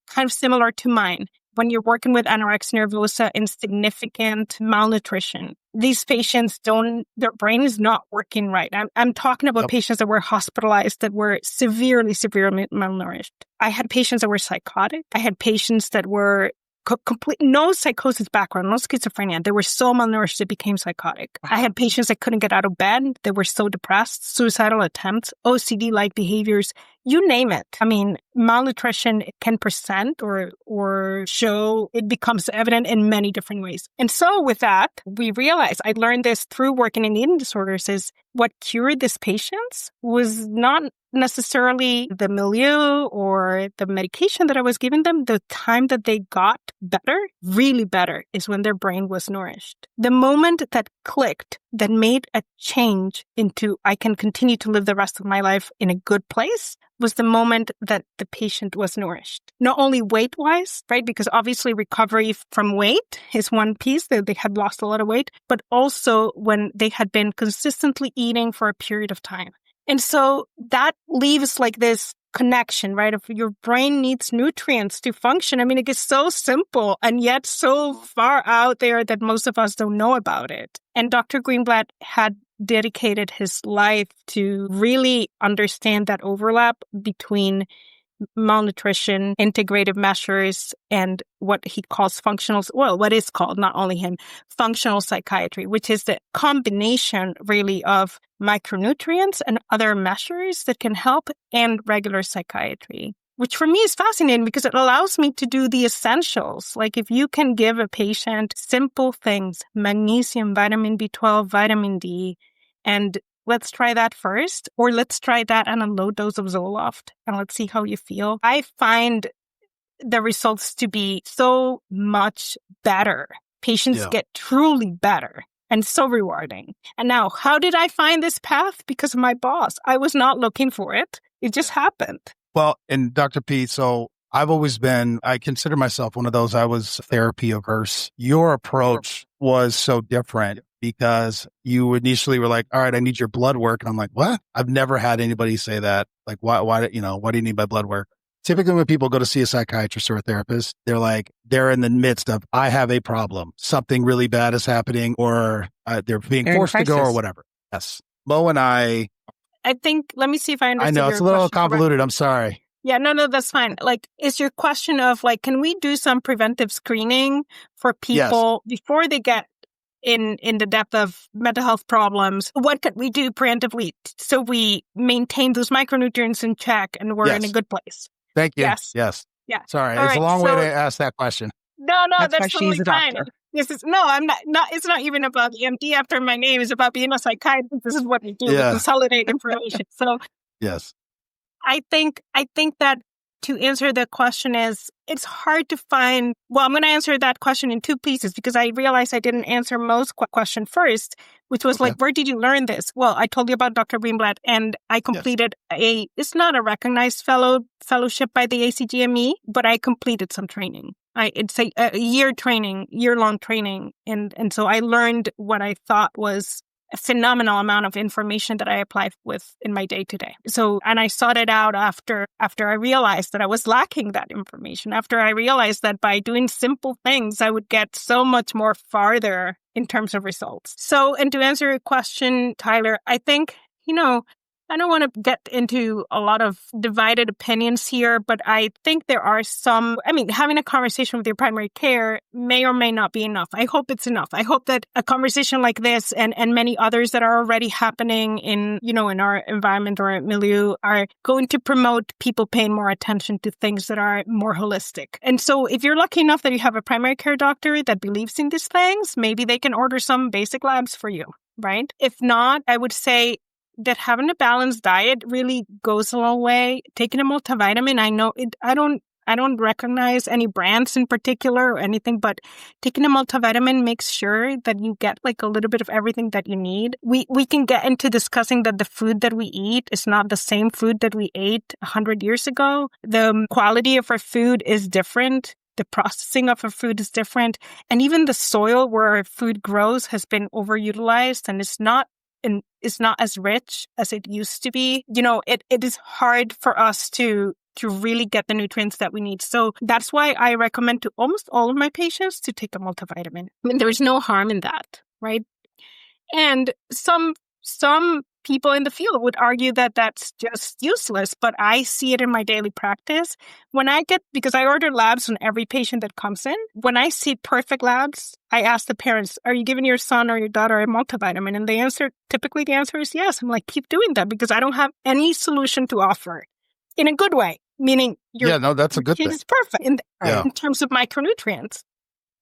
kind of similar to mine. When you're working with anorexia nervosa and significant malnutrition, these patients their brain is not working right. I'm talking about patients that were hospitalized that were severely malnourished. I had patients that were psychotic. I had patients that were no psychosis background, no schizophrenia. They were so malnourished, they became psychotic. I had patients that couldn't get out of bed. They were so depressed, suicidal attempts, OCD-like behaviors, you name it. I mean, malnutrition can present or show, it becomes evident in many different ways. And so with that, we realized, I learned this through working in eating disorders, is what cured these patients was not necessarily the milieu or the medication that I was giving them. The time that they got better, really better, is when their brain was nourished. The moment that clicked, that made a change into I can continue to live the rest of my life in a good place, was the moment that the patient was nourished. Not only weight-wise, right? Because obviously recovery from weight is one piece, that they had lost a lot of weight, but also when they had been consistently eating for a period of time. And so that leaves like this connection, right? If your brain needs nutrients to function, I mean, it gets so simple and yet so far out there that most of us don't know about it. And Dr. Greenblatt had dedicated his life to really understand that overlap between malnutrition, integrative measures, and what he calls what is called, not only him, functional psychiatry, which is the combination really of micronutrients and other measures that can help and regular psychiatry, which for me is fascinating because it allows me to do the essentials. Like if you can give a patient simple things, magnesium, vitamin B12, vitamin D, and let's try that first, or let's try that and a low dose of Zoloft, and let's see how you feel. I find the results to be so much better. Patients get truly better and so rewarding. And now, how did I find this path? Because of my boss. I was not looking for it. It just happened. Well, and Dr. P, so I consider myself one of those, I was therapy averse. Your approach was so different because you initially were like, all right, I need your blood work. And I'm like, what? I've never had anybody say that. Like, why do you need my blood work? Typically when people go to see a psychiatrist or a therapist, they're in the midst of, I have a problem. Something really bad is happening, or they're being forced to go or whatever. Yes. Mo and I think, let me see if I understand. I know it's a little convoluted. I'm sorry. Yeah, no, that's fine. Like, is your question of like, can we do some preventive screening for people before they get in the depth of mental health problems? What could we do preemptively so we maintain those micronutrients in check and we're in a good place? Thank you. Yes. Yeah. Sorry, it's a long way to ask that question. No, that's totally fine. I'm not. It's not even about the MD after my name. It's about being a psychiatrist. This is what we do. We consolidate information. So yes. I think that to answer the question it's hard to find. Well, I'm going to answer that question in two pieces because I realized I didn't answer Mo's question first, which was like, where did you learn this? Well, I told you about Dr. Greenblatt, and I completed it's not a recognized fellowship by the ACGME, but I completed some training. It's a year-long training. And so I learned what I thought was a phenomenal amount of information that I apply with in my day-to-day. So, and I sought it out after I realized that I was lacking that information, after I realized that by doing simple things, I would get so much more farther in terms of results. So, and to answer your question, Tyler, I think, I don't want to get into a lot of divided opinions here, but I think there are having a conversation with your primary care may or may not be enough. I hope it's enough. I hope that a conversation like this and many others that are already happening in our environment or milieu are going to promote people paying more attention to things that are more holistic. And so if you're lucky enough that you have a primary care doctor that believes in these things, maybe they can order some basic labs for you, right? If not, I would say that having a balanced diet really goes a long way. Taking a multivitamin, I know I don't recognize any brands in particular or anything, but taking a multivitamin makes sure that you get like a little bit of everything that you need. We can get into discussing that the food that we eat is not the same food that we ate 100 years ago. The quality of our food is different. The processing of our food is different. And even the soil where our food grows has been overutilized and it's not as rich as it used to be. It is hard for us to really get the nutrients that we need. So that's why I recommend to almost all of my patients to take a multivitamin. I mean, there's no harm in that, right? And some people in the field would argue that that's just useless, but I see it in my daily practice. Because I order labs on every patient that comes in, when I see perfect labs, I ask the parents, are you giving your son or your daughter a multivitamin? And typically the answer is yes. I'm like, keep doing that because I don't have any solution to offer in a good way, meaning that's a good thing. It's perfect in terms of micronutrients.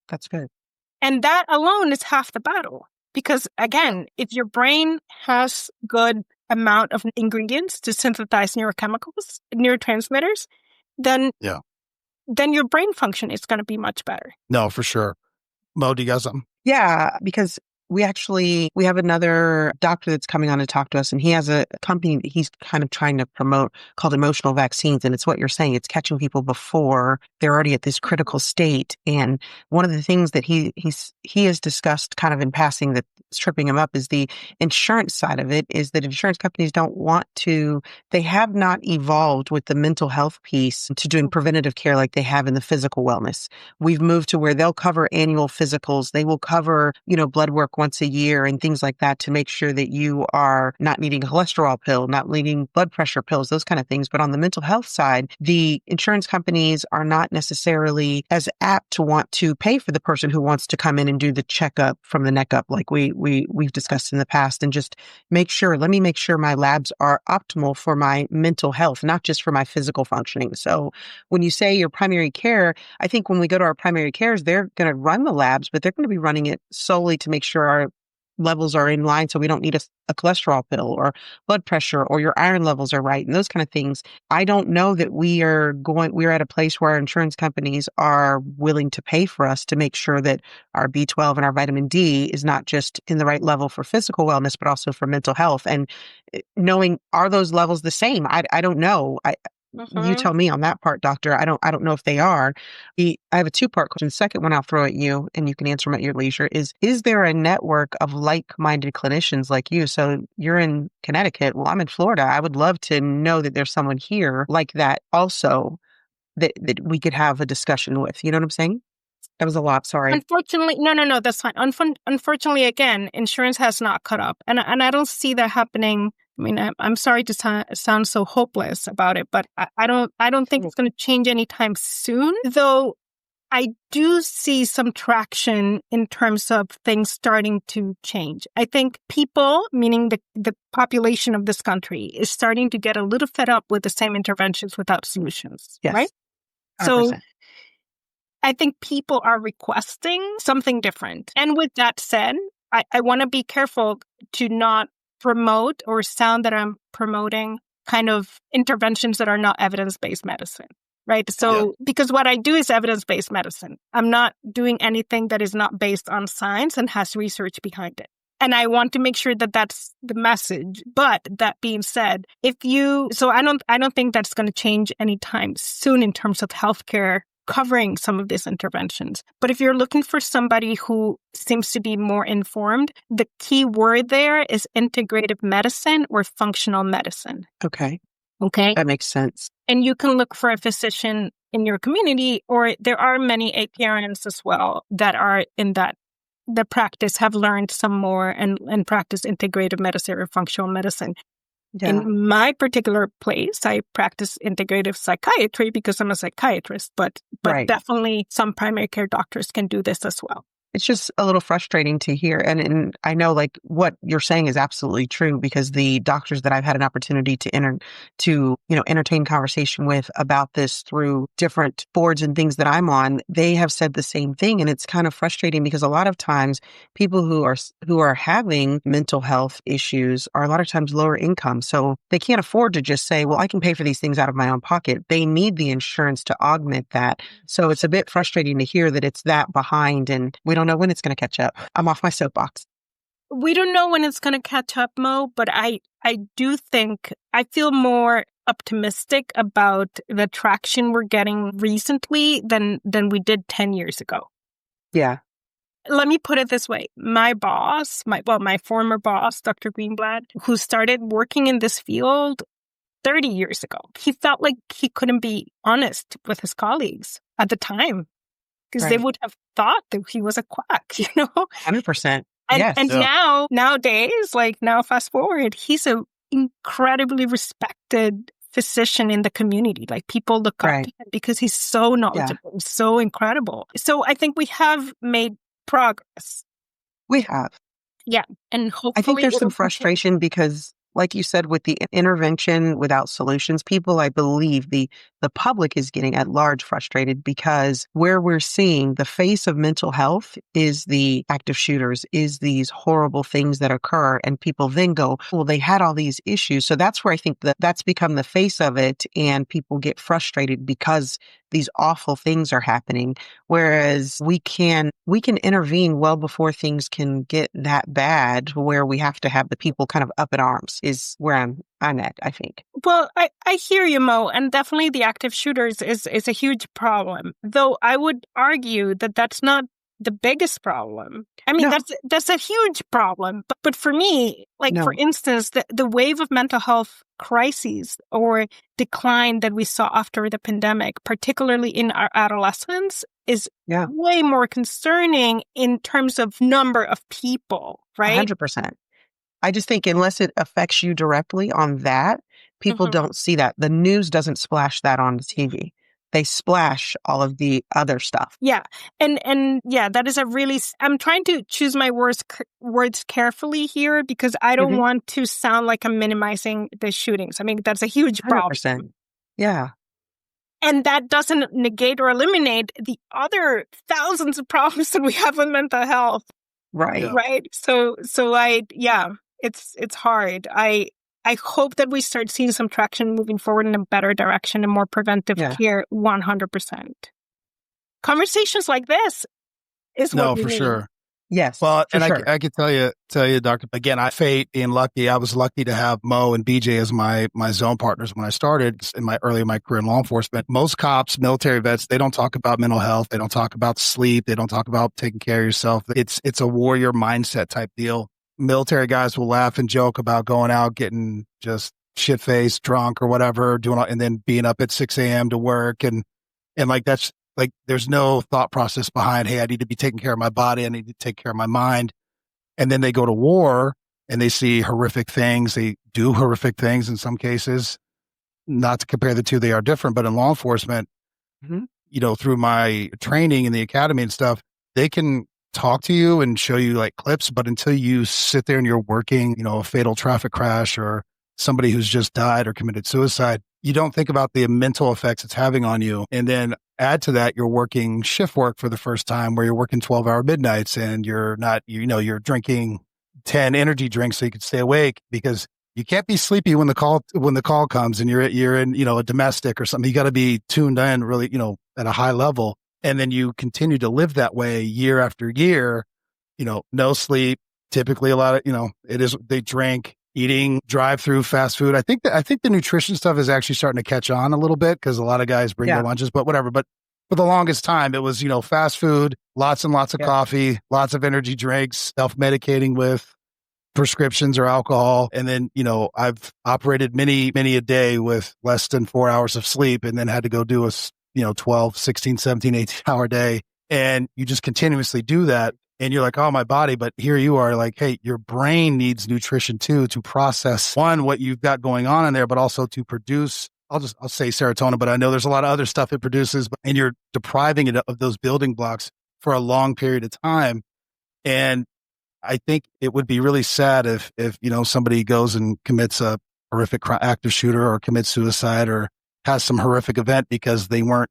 That's good. And that alone is half the battle. Because again, if your brain has good amount of ingredients to synthesize neurotransmitters, then your brain function is going to be much better. No, for sure. Mo, do you got something? Yeah, because We have another doctor that's coming on to talk to us, and he has a company that he's kind of trying to promote called Emotional Vaccines. And it's what you're saying. It's catching people before they're already at this critical state. And one of the things that he has discussed kind of in passing that's tripping him up is the insurance side of it, is that insurance companies they have not evolved with the mental health piece to doing preventative care like they have in the physical wellness. We've moved to where they'll cover annual physicals. They will cover, blood work once a year and things like that to make sure that you are not needing a cholesterol pill, not needing blood pressure pills, those kind of things. But on the mental health side, the insurance companies are not necessarily as apt to want to pay for the person who wants to come in and do the checkup from the neck up, like we've discussed in the past, and just let me make sure my labs are optimal for my mental health, not just for my physical functioning. So when you say your primary care, I think when we go to our primary cares, they're going to run the labs, but they're going to be running it solely to make sure our levels are in line so we don't need a cholesterol pill or blood pressure, or your iron levels are right and those kind of things. I don't know that we're at a place where our insurance companies are willing to pay for us to make sure that our B12 and our vitamin D is not just in the right level for physical wellness, but also for mental health. And knowing, are those levels the same? I don't know. You tell me on that part, doctor. I don't know if they are. I have a two-part question. The second one I'll throw at you, and you can answer them at your leisure, is there a network of like-minded clinicians like you? So you're in Connecticut. Well, I'm in Florida. I would love to know that there's someone here like that also that we could have a discussion with. You know what I'm saying? That was a lot. Sorry. Unfortunately, no, that's fine. Unfortunately, again, insurance has not caught up. And I don't see that happening. I mean, I'm sorry to sound so hopeless about it, but I don't think it's going to change anytime soon. Though I do see some traction in terms of things starting to change. I think people, meaning the population of this country, is starting to get a little fed up with the same interventions without solutions. Yes. Right? 100%. So I think people are requesting something different. And with that said, I want to be careful to not promote or sound that I'm promoting kind of interventions that are not evidence-based medicine, right? So, because what I do is evidence-based medicine. I'm not doing anything that is not based on science and has research behind it. And I want to make sure that that's the message. But that being said, I don't think that's going to change anytime soon in terms of healthcare covering some of these interventions. But if you're looking for somebody who seems to be more informed, the key word there is integrative medicine or functional medicine. Okay. That makes sense. And you can look for a physician in your community, or there are many APRNs as well that are in the practice, have learned some more and practice integrative medicine or functional medicine. Yeah. In my particular place, I practice integrative psychiatry because I'm a psychiatrist, but right. Definitely some primary care doctors can do this as well. It's just a little frustrating to hear. And I know like what you're saying is absolutely true, because the doctors that I've had an opportunity to entertain conversation with about this through different boards and things that I'm on, they have said the same thing. And it's kind of frustrating because a lot of times people who are having mental health issues are a lot of times lower income. So they can't afford to just say, well, I can pay for these things out of my own pocket. They need the insurance to augment that. So it's a bit frustrating to hear that it's that behind, and we don't know when it's going to catch up. I'm off my soapbox. We don't know when it's going to catch up, Mo, but I do think I feel more optimistic about the traction we're getting recently than we did 10 years ago. Yeah. Let me put it this way. My boss, my former boss, Dr. Greenblatt, who started working in this field 30 years ago, he felt like he couldn't be honest with his colleagues at the time, because they would have thought that he was a quack, 100%. And nowadays, fast forward, he's an incredibly respected physician in the community. Like, people look up to him because he's so knowledgeable, so incredible. So I think we have made progress. We have. Yeah. And hopefully I think there's some frustration because, like you said, with the intervention without solutions, people, I believe the public is getting at large frustrated, because where we're seeing the face of mental health is the active shooters, is these horrible things that occur. And people then go, well, they had all these issues. So that's where I think that's become the face of it. And people get frustrated because these awful things are happening. Whereas we can intervene well before things can get that bad, where we have to have the people kind of up in arms is where I'm at, I think. Well, I hear you, Mo, and definitely the active shooters is a huge problem. Though I would argue that that's not the biggest problem. I mean, No. that's a huge problem. But for me, like, No. for instance, the wave of mental health crises or decline that we saw after the pandemic, particularly in our adolescents, is way more concerning in terms of number of people, right? 100%. I just think unless it affects you directly on that, people don't see that. The news doesn't splash that on the TV. They splash all of the other stuff. Yeah. And yeah, that is I'm trying to choose my words carefully here because I don't want to sound like I'm minimizing the shootings. I mean, that's a huge problem. 100%. Yeah. And that doesn't negate or eliminate the other thousands of problems that we have with mental health. Right. Yeah. Right. So it's hard. I hope that we start seeing some traction moving forward in a better direction and more preventive care, 100%. Conversations like this is what we for need. sure. Yes. Well, and sure. I could tell you, Doctor, again, I fate being lucky. I was lucky to have Mo and BJ as my zone partners when I started in my career in law enforcement. Most cops, military vets, they don't talk about mental health. They don't talk about sleep. They don't talk about taking care of yourself. It's a warrior mindset type deal. Military guys will laugh and joke about going out, getting just shit-faced, drunk or whatever, and then being up at 6 a.m. to work. And like, that's like, there's no thought process behind, hey, I need to be taking care of my body. I need to take care of my mind. And then they go to war and they see horrific things. They do horrific things in some cases. Not to compare the two, they are different. But in law enforcement, through my training in the academy and stuff, they can talk to you and show you like clips, but until you sit there and you're working, a fatal traffic crash or somebody who's just died or committed suicide, you don't think about the mental effects it's having on you. And then add to that, you're working shift work for the first time where you're working 12-hour midnights and you're not, you're drinking 10 energy drinks so you can stay awake because you can't be sleepy when the call comes and you're in, a domestic or something. You got to be tuned in really, at a high level. And then you continue to live that way year after year, no sleep, typically a lot of, they drink, eating drive-through fast food. I think the nutrition stuff is actually starting to catch on a little bit because a lot of guys bring their lunches, but whatever. But for the longest time, it was, fast food, lots and lots of coffee, lots of energy drinks, self-medicating with prescriptions or alcohol. And then, I've operated many, many a day with less than 4 hours of sleep and then had to go do a 12, 16, 17, 18-hour day. And you just continuously do that. And you're like, oh, my body. But here you are like, hey, your brain needs nutrition too, to process what you've got going on in there, but also to produce, I'll say serotonin, but I know there's a lot of other stuff it produces, and you're depriving it of those building blocks for a long period of time. And I think it would be really sad if somebody goes and commits a horrific active shooter or commits suicide or has some horrific event because they weren't,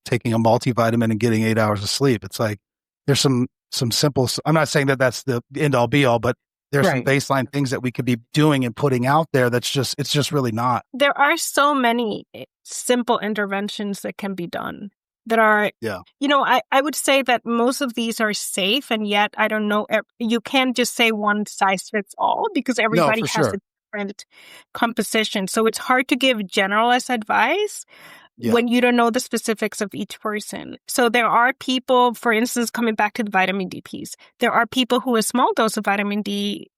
taking a multivitamin and getting 8 hours of sleep. It's like, there's some simple, I'm not saying that that's the end all be all, but there's some baseline things that we could be doing and putting out there. It's just really not. There are so many simple interventions that can be done that are, I would say that most of these are safe. And yet, I don't know, you can't just say one size fits all because everybody has a different composition. So it's hard to give generalized advice when you don't know the specifics of each person. So there are people, for instance, coming back to the vitamin D piece, there are people who a small dose of vitamin D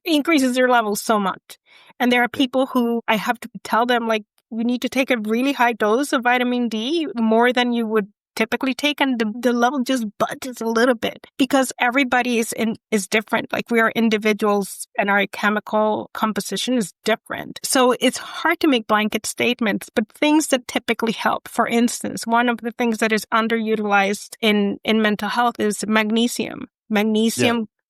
increases their levels so much. And there are people who I have to tell them, like, you need to take a really high dose of vitamin D, more than you would typically take, and the level just budges a little bit because everybody is different. Like, we are individuals and our chemical composition is different. So it's hard to make blanket statements, but things that typically help. For instance, one of the things that is underutilized in mental health is magnesium.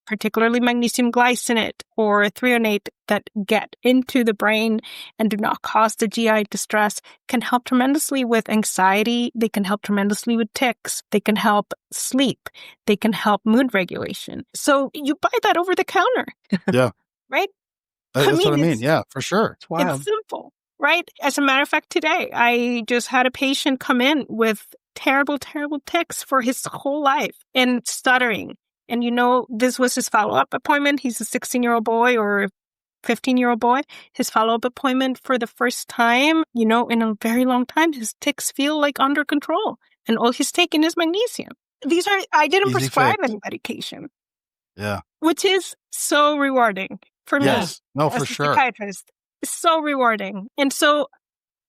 Particularly magnesium glycinate or threonate that get into the brain and do not cause the GI distress, can help tremendously with anxiety. They can help tremendously with tics. They can help sleep. They can help mood regulation. So you buy that over the counter. Yeah. Right? That's what I mean. Yeah, for sure. It's simple. right? As a matter of fact, today, I just had a patient come in with terrible, terrible tics for his whole life and stuttering. And, this was his follow-up appointment. He's a 16-year-old boy or 15-year-old boy. His follow-up appointment for the first time, in a very long time, his tics feel like under control. And all he's taking is magnesium. I didn't Easy prescribe fix. any medication. Yeah. Which is so rewarding for me. Yes. No, as for a sure. psychiatrist. It's so rewarding. And so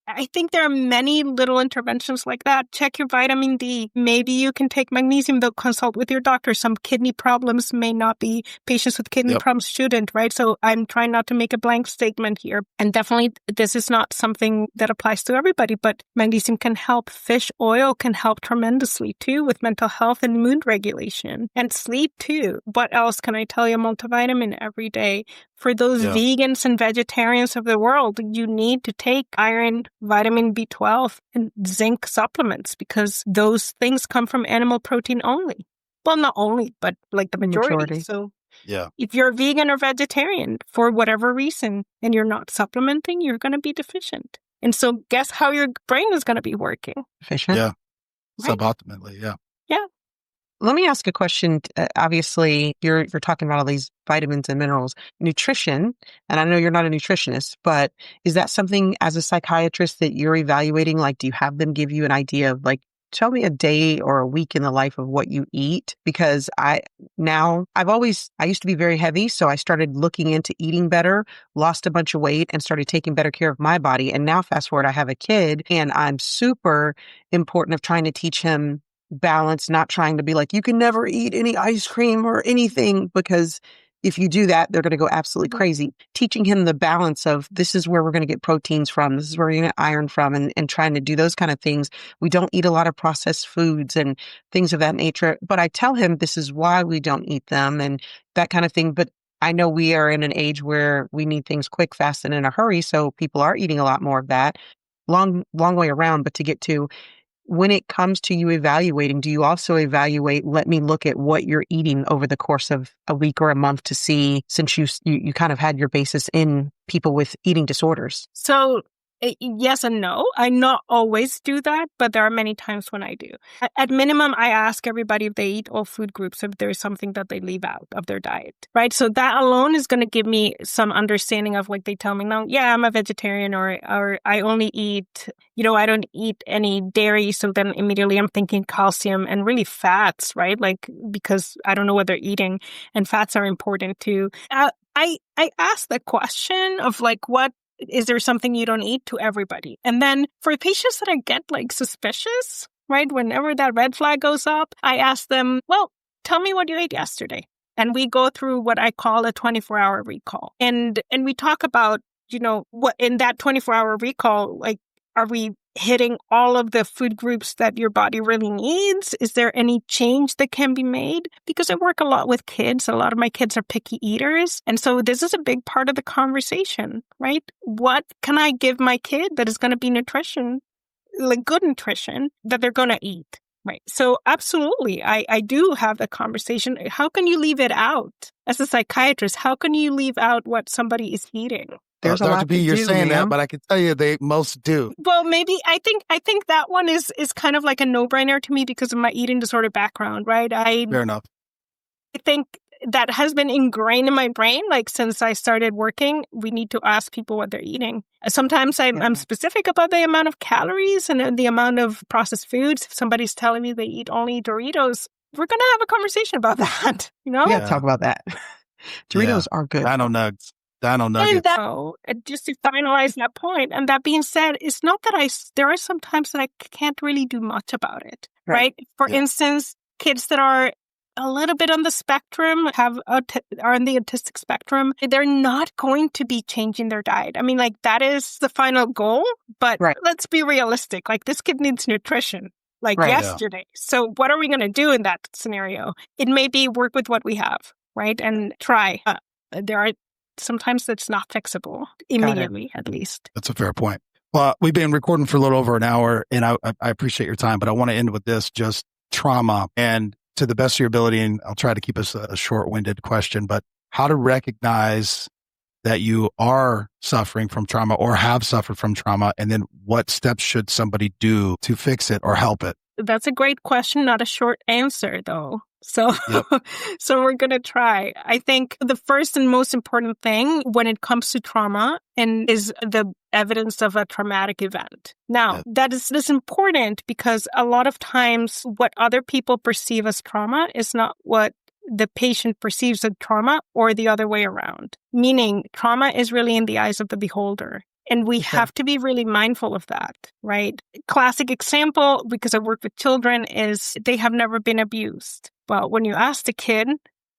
I think there are many little interventions like that. Check your vitamin D. Maybe you can take magnesium, though consult with your doctor. Some kidney problems may not be, patients with kidney problems shouldn't, right? So I'm trying not to make a blank statement here. And definitely this is not something that applies to everybody, but magnesium can help. Fish oil can help tremendously too with mental health and mood regulation and sleep too. What else can I tell you? Multivitamin every day. For those vegans and vegetarians of the world, you need to take iron, vitamin B12, and zinc supplements because those things come from animal protein only. Well, not only, but like the majority. So if you're vegan or vegetarian for whatever reason and you're not supplementing, you're going to be deficient. And so guess how your brain is going to be working? Deficient? Yeah. Right. Suboptimally, yeah. Yeah. Let me ask a question. Obviously, you're talking about all these vitamins and minerals, nutrition, and I know you're not a nutritionist, but is that something as a psychiatrist that you're evaluating? Like, do you have them give you an idea of like, tell me a day or a week in the life of what you eat? Because I used to be very heavy, so I started looking into eating better, lost a bunch of weight, and started taking better care of my body. And now fast forward, I have a kid, and I'm super important of trying to teach him balance, not trying to be like, you can never eat any ice cream or anything, because if you do that, they're going to go absolutely crazy. Teaching him the balance of this is where we're going to get proteins from, this is where we're going to get iron from, and trying to do those kind of things. We don't eat a lot of processed foods and things of that nature, but I tell him this is why we don't eat them and that kind of thing. But I know we are in an age where we need things quick, fast, and in a hurry, so people are eating a lot more of that. Long way around, but to get to when it comes to you evaluating, do you also evaluate, let me look at what you're eating over the course of a week or a month to see, since you kind of had your basis in people with eating disorders? So yes and no. I not always do that, but there are many times when I do. At minimum, I ask everybody if they eat all food groups, if there's something that they leave out of their diet, right? So that alone is going to give me some understanding of like they tell me, no, yeah, I'm a vegetarian or I only eat, I don't eat any dairy. So then immediately I'm thinking calcium and really fats, right? Like, because I don't know what they're eating and fats are important too. I ask the question of like, is there something you don't eat to everybody? And then for patients that I get like suspicious, right? Whenever that red flag goes up, I ask them, well, tell me what you ate yesterday. And we go through what I call a 24-hour recall. And we talk about, what in that 24-hour recall, like, are we hitting all of the food groups that your body really needs? Is there any change that can be made? Because I work a lot with kids. A lot of my kids are picky eaters. And so this is a big part of the conversation, right? What can I give my kid that is going to be nutrition, like good nutrition that they're going to eat? Right. So absolutely, I do have the conversation. How can you leave it out? As a psychiatrist, how can you leave out what somebody is eating? There's a lot Dr. B, you're saying that, but I can tell you they most do. Well, maybe I think that one is kind of like a no-brainer to me because of my eating disorder background, right? Fair enough. I think that has been ingrained in my brain. Like since I started working, we need to ask people what they're eating. Sometimes I'm specific about the amount of calories and the amount of processed foods. If somebody's telling me they eat only Doritos, we're going to have a conversation about that, Yeah, talk about that. Doritos are good. Dino Nuggets. And just to finalize that point, and that being said, it's not that there are some times that I can't really do much about it, right? For instance, kids that are a little bit on the spectrum, are on the autistic spectrum, they're not going to be changing their diet. I mean, like that is the final goal, but let's be realistic. Like this kid needs nutrition, yesterday. So what are we going to do in that scenario? It may be work with what we have, right? And try. There are sometimes that's not fixable immediately, at least. That's a fair point. Well, we've been recording for a little over an hour, and I appreciate your time, but I want to end with this, just trauma. And to the best of your ability, and I'll try to keep us a short-winded question, but how to recognize that you are suffering from trauma or have suffered from trauma? And then what steps should somebody do to fix it or help it? That's a great question, not a short answer though. So, Yep. so we're going to try. I think the first and most important thing when it comes to trauma is the evidence of a traumatic event. Now, that is important because a lot of times what other people perceive as trauma is not what the patient perceives as trauma or the other way around. Meaning trauma is really in the eyes of the beholder. And we have to be really mindful of that, right? Classic example, because I work with children, is they have never been abused. Well, when you ask the kid,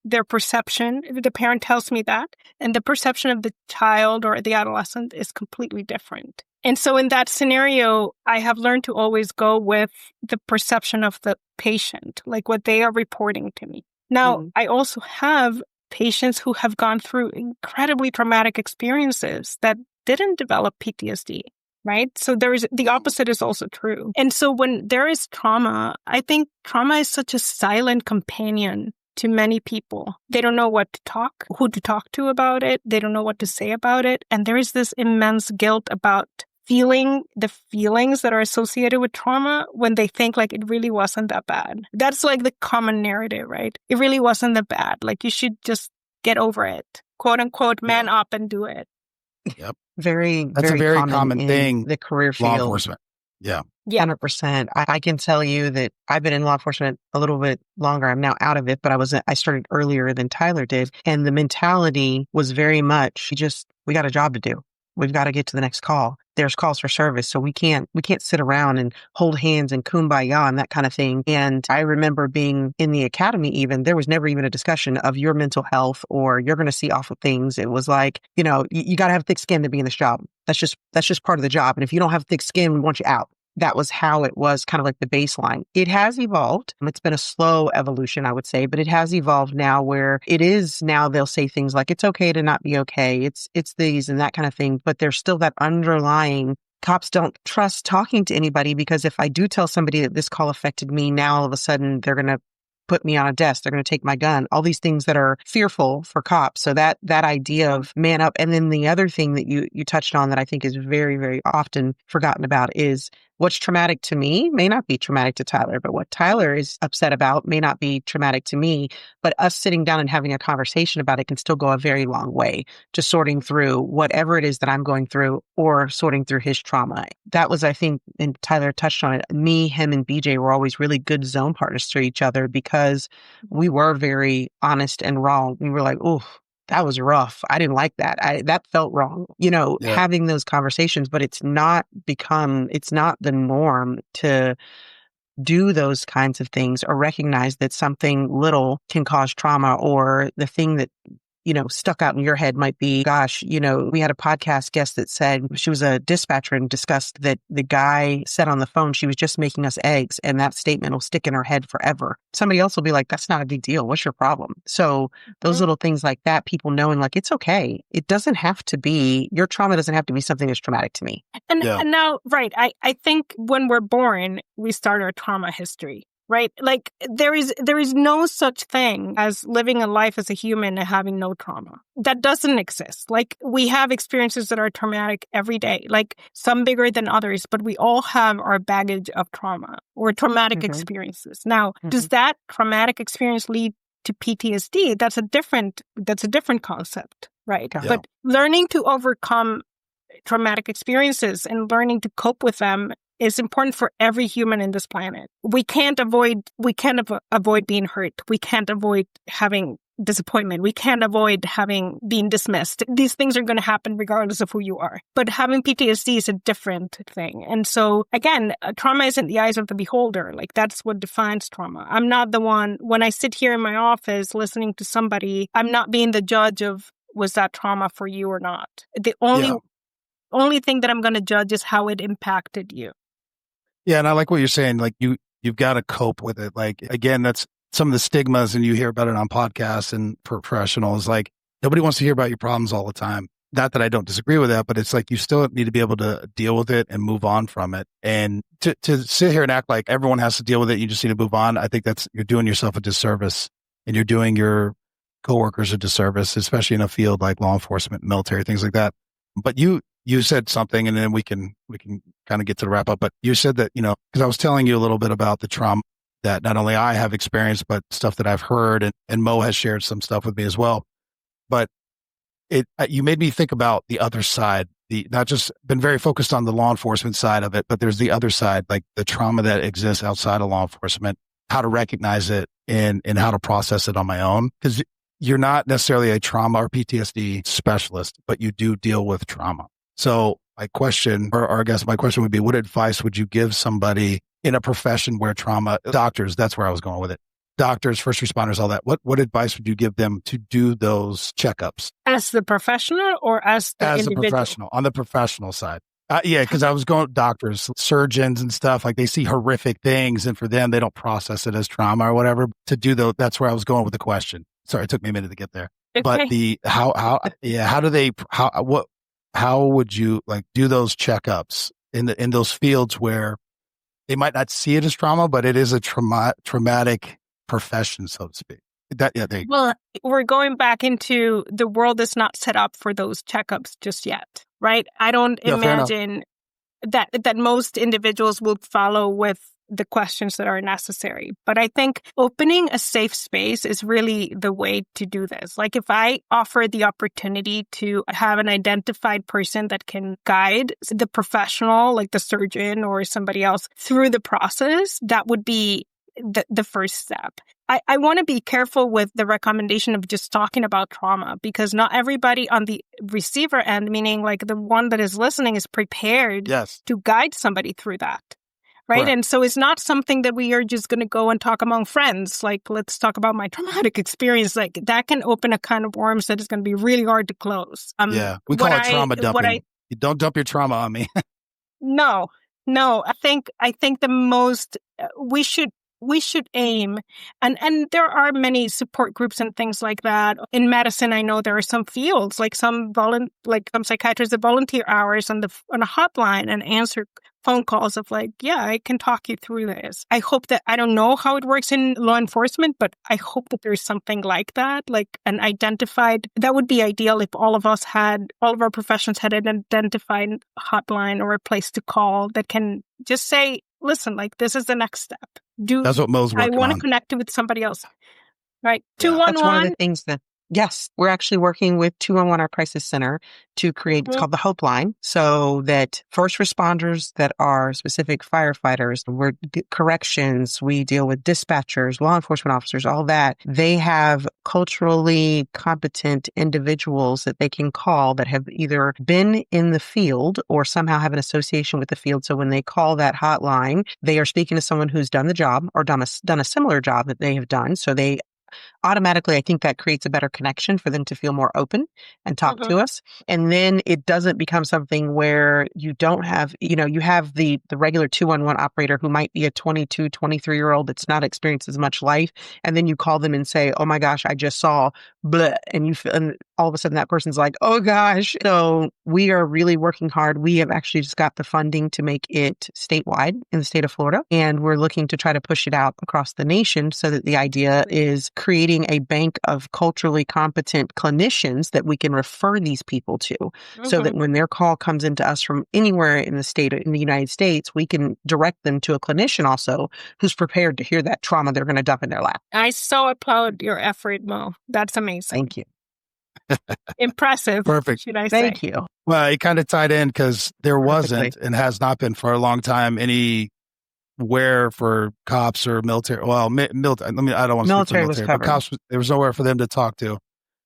their perception, the parent tells me that, and the perception of the child or the adolescent is completely different. And so in that scenario, I have learned to always go with the perception of the patient, like what they are reporting to me. Now, I also have patients who have gone through incredibly traumatic experiences that didn't develop PTSD, right? So the opposite is also true. And so when there is trauma, I think trauma is such a silent companion to many people. They don't know who to talk to about it. They don't know what to say about it. And there is this immense guilt about feeling the feelings that are associated with trauma when they think like it really wasn't that bad. That's like the common narrative, right? It really wasn't that bad. Like you should just get over it, quote unquote, man up and do it. Yep. That's a very common thing. The career field. Law enforcement. Yeah. 100%. I can tell you that I've been in law enforcement a little bit longer. I'm now out of it, but I started earlier than Tyler did. And the mentality was very much, we got a job to do. We've got to get to the next call. There's calls for service. So we can't sit around and hold hands and kumbaya and that kind of thing. And I remember being in the academy even, there was never even a discussion of your mental health or you're going to see awful things. It was like, you got to have thick skin to be in this job. That's just part of the job. And if you don't have thick skin, we want you out. That was how it was, kind of like the baseline. It has evolved. It's been a slow evolution, I would say, but it has evolved now where it is now they'll say things like, it's okay to not be okay. It's these and that kind of thing. But there's still that underlying, cops don't trust talking to anybody because if I do tell somebody that this call affected me, now all of a sudden they're going to put me on a desk. They're going to take my gun. All these things that are fearful for cops. So that idea of man up. And then the other thing that you touched on that I think is very, very often forgotten about is what's traumatic to me may not be traumatic to Tyler, but what Tyler is upset about may not be traumatic to me. But us sitting down and having a conversation about it can still go a very long way to sorting through whatever it is that I'm going through or sorting through his trauma. That was, I think, and Tyler touched on it, me, him, and BJ were always really good zone partners to each other because we were very honest and raw. We were like, oh, that was rough. I didn't like that. That felt wrong. Having those conversations, but it's not the norm to do those kinds of things or recognize that something little can cause trauma or the thing that stuck out in your head might be, gosh, we had a podcast guest that said she was a dispatcher and discussed that the guy said on the phone, she was just making us eggs. And that statement will stick in her head forever. Somebody else will be like, that's not a big deal. What's your problem? So those little things like that, people knowing like, it's okay. It doesn't have to be, your trauma doesn't have to be something that's traumatic to me. And now, right. I think when we're born, we start our trauma history. Right? Like there is no such thing as living a life as a human and having no trauma. That doesn't exist. Like we have experiences that are traumatic every day, like some bigger than others, but we all have our baggage of trauma or traumatic experiences. Now, does that traumatic experience lead to PTSD? That's a different concept, right? Yeah. But learning to overcome traumatic experiences and learning to cope with them is important for every human in this planet. We can't avoid being hurt. We can't avoid having disappointment. We can't avoid being dismissed. These things are going to happen regardless of who you are. But having PTSD is a different thing. And so again, trauma isn't the eyes of the beholder. Like that's what defines trauma. I'm not the one, when I sit here in my office listening to somebody, I'm not being the judge of was that trauma for you or not. The only thing that I'm going to judge is how it impacted you. Yeah, and I like what you're saying. Like you've got to cope with it. Like again, that's some of the stigmas, and you hear about it on podcasts and professionals. Like nobody wants to hear about your problems all the time. Not that I don't disagree with that, but it's like you still need to be able to deal with it and move on from it. And to sit here and act like everyone has to deal with it, you just need to move on. I think you're doing yourself a disservice, and you're doing your coworkers a disservice, especially in a field like law enforcement, military, things like that. But you said something, and then we can kind of get to the wrap up. But you said that, because I was telling you a little bit about the trauma that not only I have experienced, but stuff that I've heard, and Mo has shared some stuff with me as well. But you made me think about the other side, not just been very focused on the law enforcement side of it, but there's the other side, like the trauma that exists outside of law enforcement, how to recognize it and how to process it on my own. Because you're not necessarily a trauma or PTSD specialist, but you do deal with trauma. So my question, or I guess my question would be, what advice would you give somebody in a profession where trauma, doctors, that's where I was going with it. Doctors, first responders, all that. What advice would you give them to do those checkups? As the professional or as the individual? As a professional, on the professional side. Yeah, because I was going doctors, surgeons and stuff, like they see horrific things, and for them, they don't process it as trauma or whatever. To do that's where I was going with the question. Sorry, it took me a minute to get there. Okay. But how would you like do those checkups in those fields where they might not see it as trauma, but it is a traumatic profession, so to speak? Well, we're going back into the world is not set up for those checkups just yet, right? I don't imagine that most individuals will follow with the questions that are necessary. But I think opening a safe space is really the way to do this. Like if I offer the opportunity to have an identified person that can guide the professional, like the surgeon or somebody else through the process, that would be the first step. I want to be careful with the recommendation of just talking about trauma, because not everybody on the receiver end, meaning like the one that is listening, is prepared to guide somebody through that. Right. Correct. And so it's not something that we are just going to go and talk among friends. Like, let's talk about my traumatic experience. Like that can open a can of worms that is going to be really hard to close. We call it trauma dumping. You don't dump your trauma on me. No. I think the most we should aim, and there are many support groups and things like that. In medicine, I know there are some fields, like some psychiatrists that volunteer hours on a hotline and answer phone calls of like, yeah, I can talk you through this. I hope that, I don't know how it works in law enforcement, but I hope that there's something like that, like an identified, that would be ideal if all of our professions had an identified hotline or a place to call that can just say, listen, like this is the next step. That's what Mo's working on. I want to connect with somebody else. Right. 211. That's one of the things that, yes, we're actually working with 211, our crisis center, to create, it's called the Hope Line, so that first responders that are specific firefighters, corrections, we deal with dispatchers, law enforcement officers, all that. They have culturally competent individuals that they can call that have either been in the field or somehow have an association with the field. So when they call that hotline, they are speaking to someone who's done the job or done a similar job that they have done. So they automatically, I think that creates a better connection for them to feel more open and talk to us. And then it doesn't become something where you don't have, you have the regular 211 operator who might be a 22, 23-year-old that's not experienced as much life. And then you call them and say, oh my gosh, I just saw blah. And all of a sudden that person's like, oh gosh. So we are really working hard. We have actually just got the funding to make it statewide in the state of Florida. And we're looking to try to push it out across the nation, so that the idea is creating a bank of culturally competent clinicians that we can refer these people to, so that when their call comes into us from anywhere in the United States, we can direct them to a clinician also who's prepared to hear that trauma they're going to dump in their lap. I so applaud your effort, Mo. That's amazing. Thank you. Impressive. Perfect. Should I say? Thank you. Well, it kind of tied in because there wasn't and has not been for a long time anywhere for cops or military. Well, military. I don't want to speak for military, but cops, there was nowhere for them to talk to.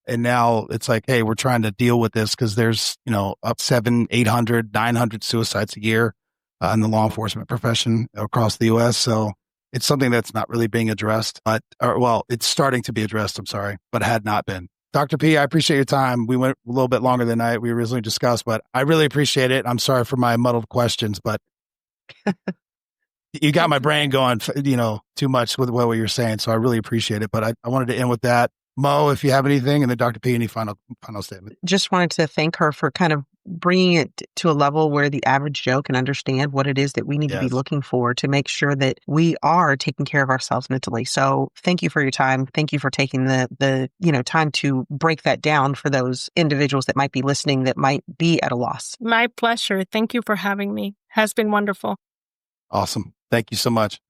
And now it's like, hey, we're trying to deal with this because there's, up 700, 800, 900 suicides a year in the law enforcement profession across the U.S. So it's something that's not really being addressed, it's starting to be addressed, but had not been. Dr. P, I appreciate your time. We went a little bit longer than we originally discussed, but I really appreciate it. I'm sorry for my muddled questions, but you got my brain going, too much with what you're saying. So I really appreciate it. But I wanted to end with that. Mo, if you have anything, and then Dr. P, any final statement? Just wanted to thank her for kind of bringing it to a level where the average Joe can understand what it is that we need to be looking for to make sure that we are taking care of ourselves mentally. So thank you for your time. Thank you for taking the time to break that down for those individuals that might be listening that might be at a loss. My pleasure. Thank you for having me. Has been wonderful. Awesome. Thank you so much.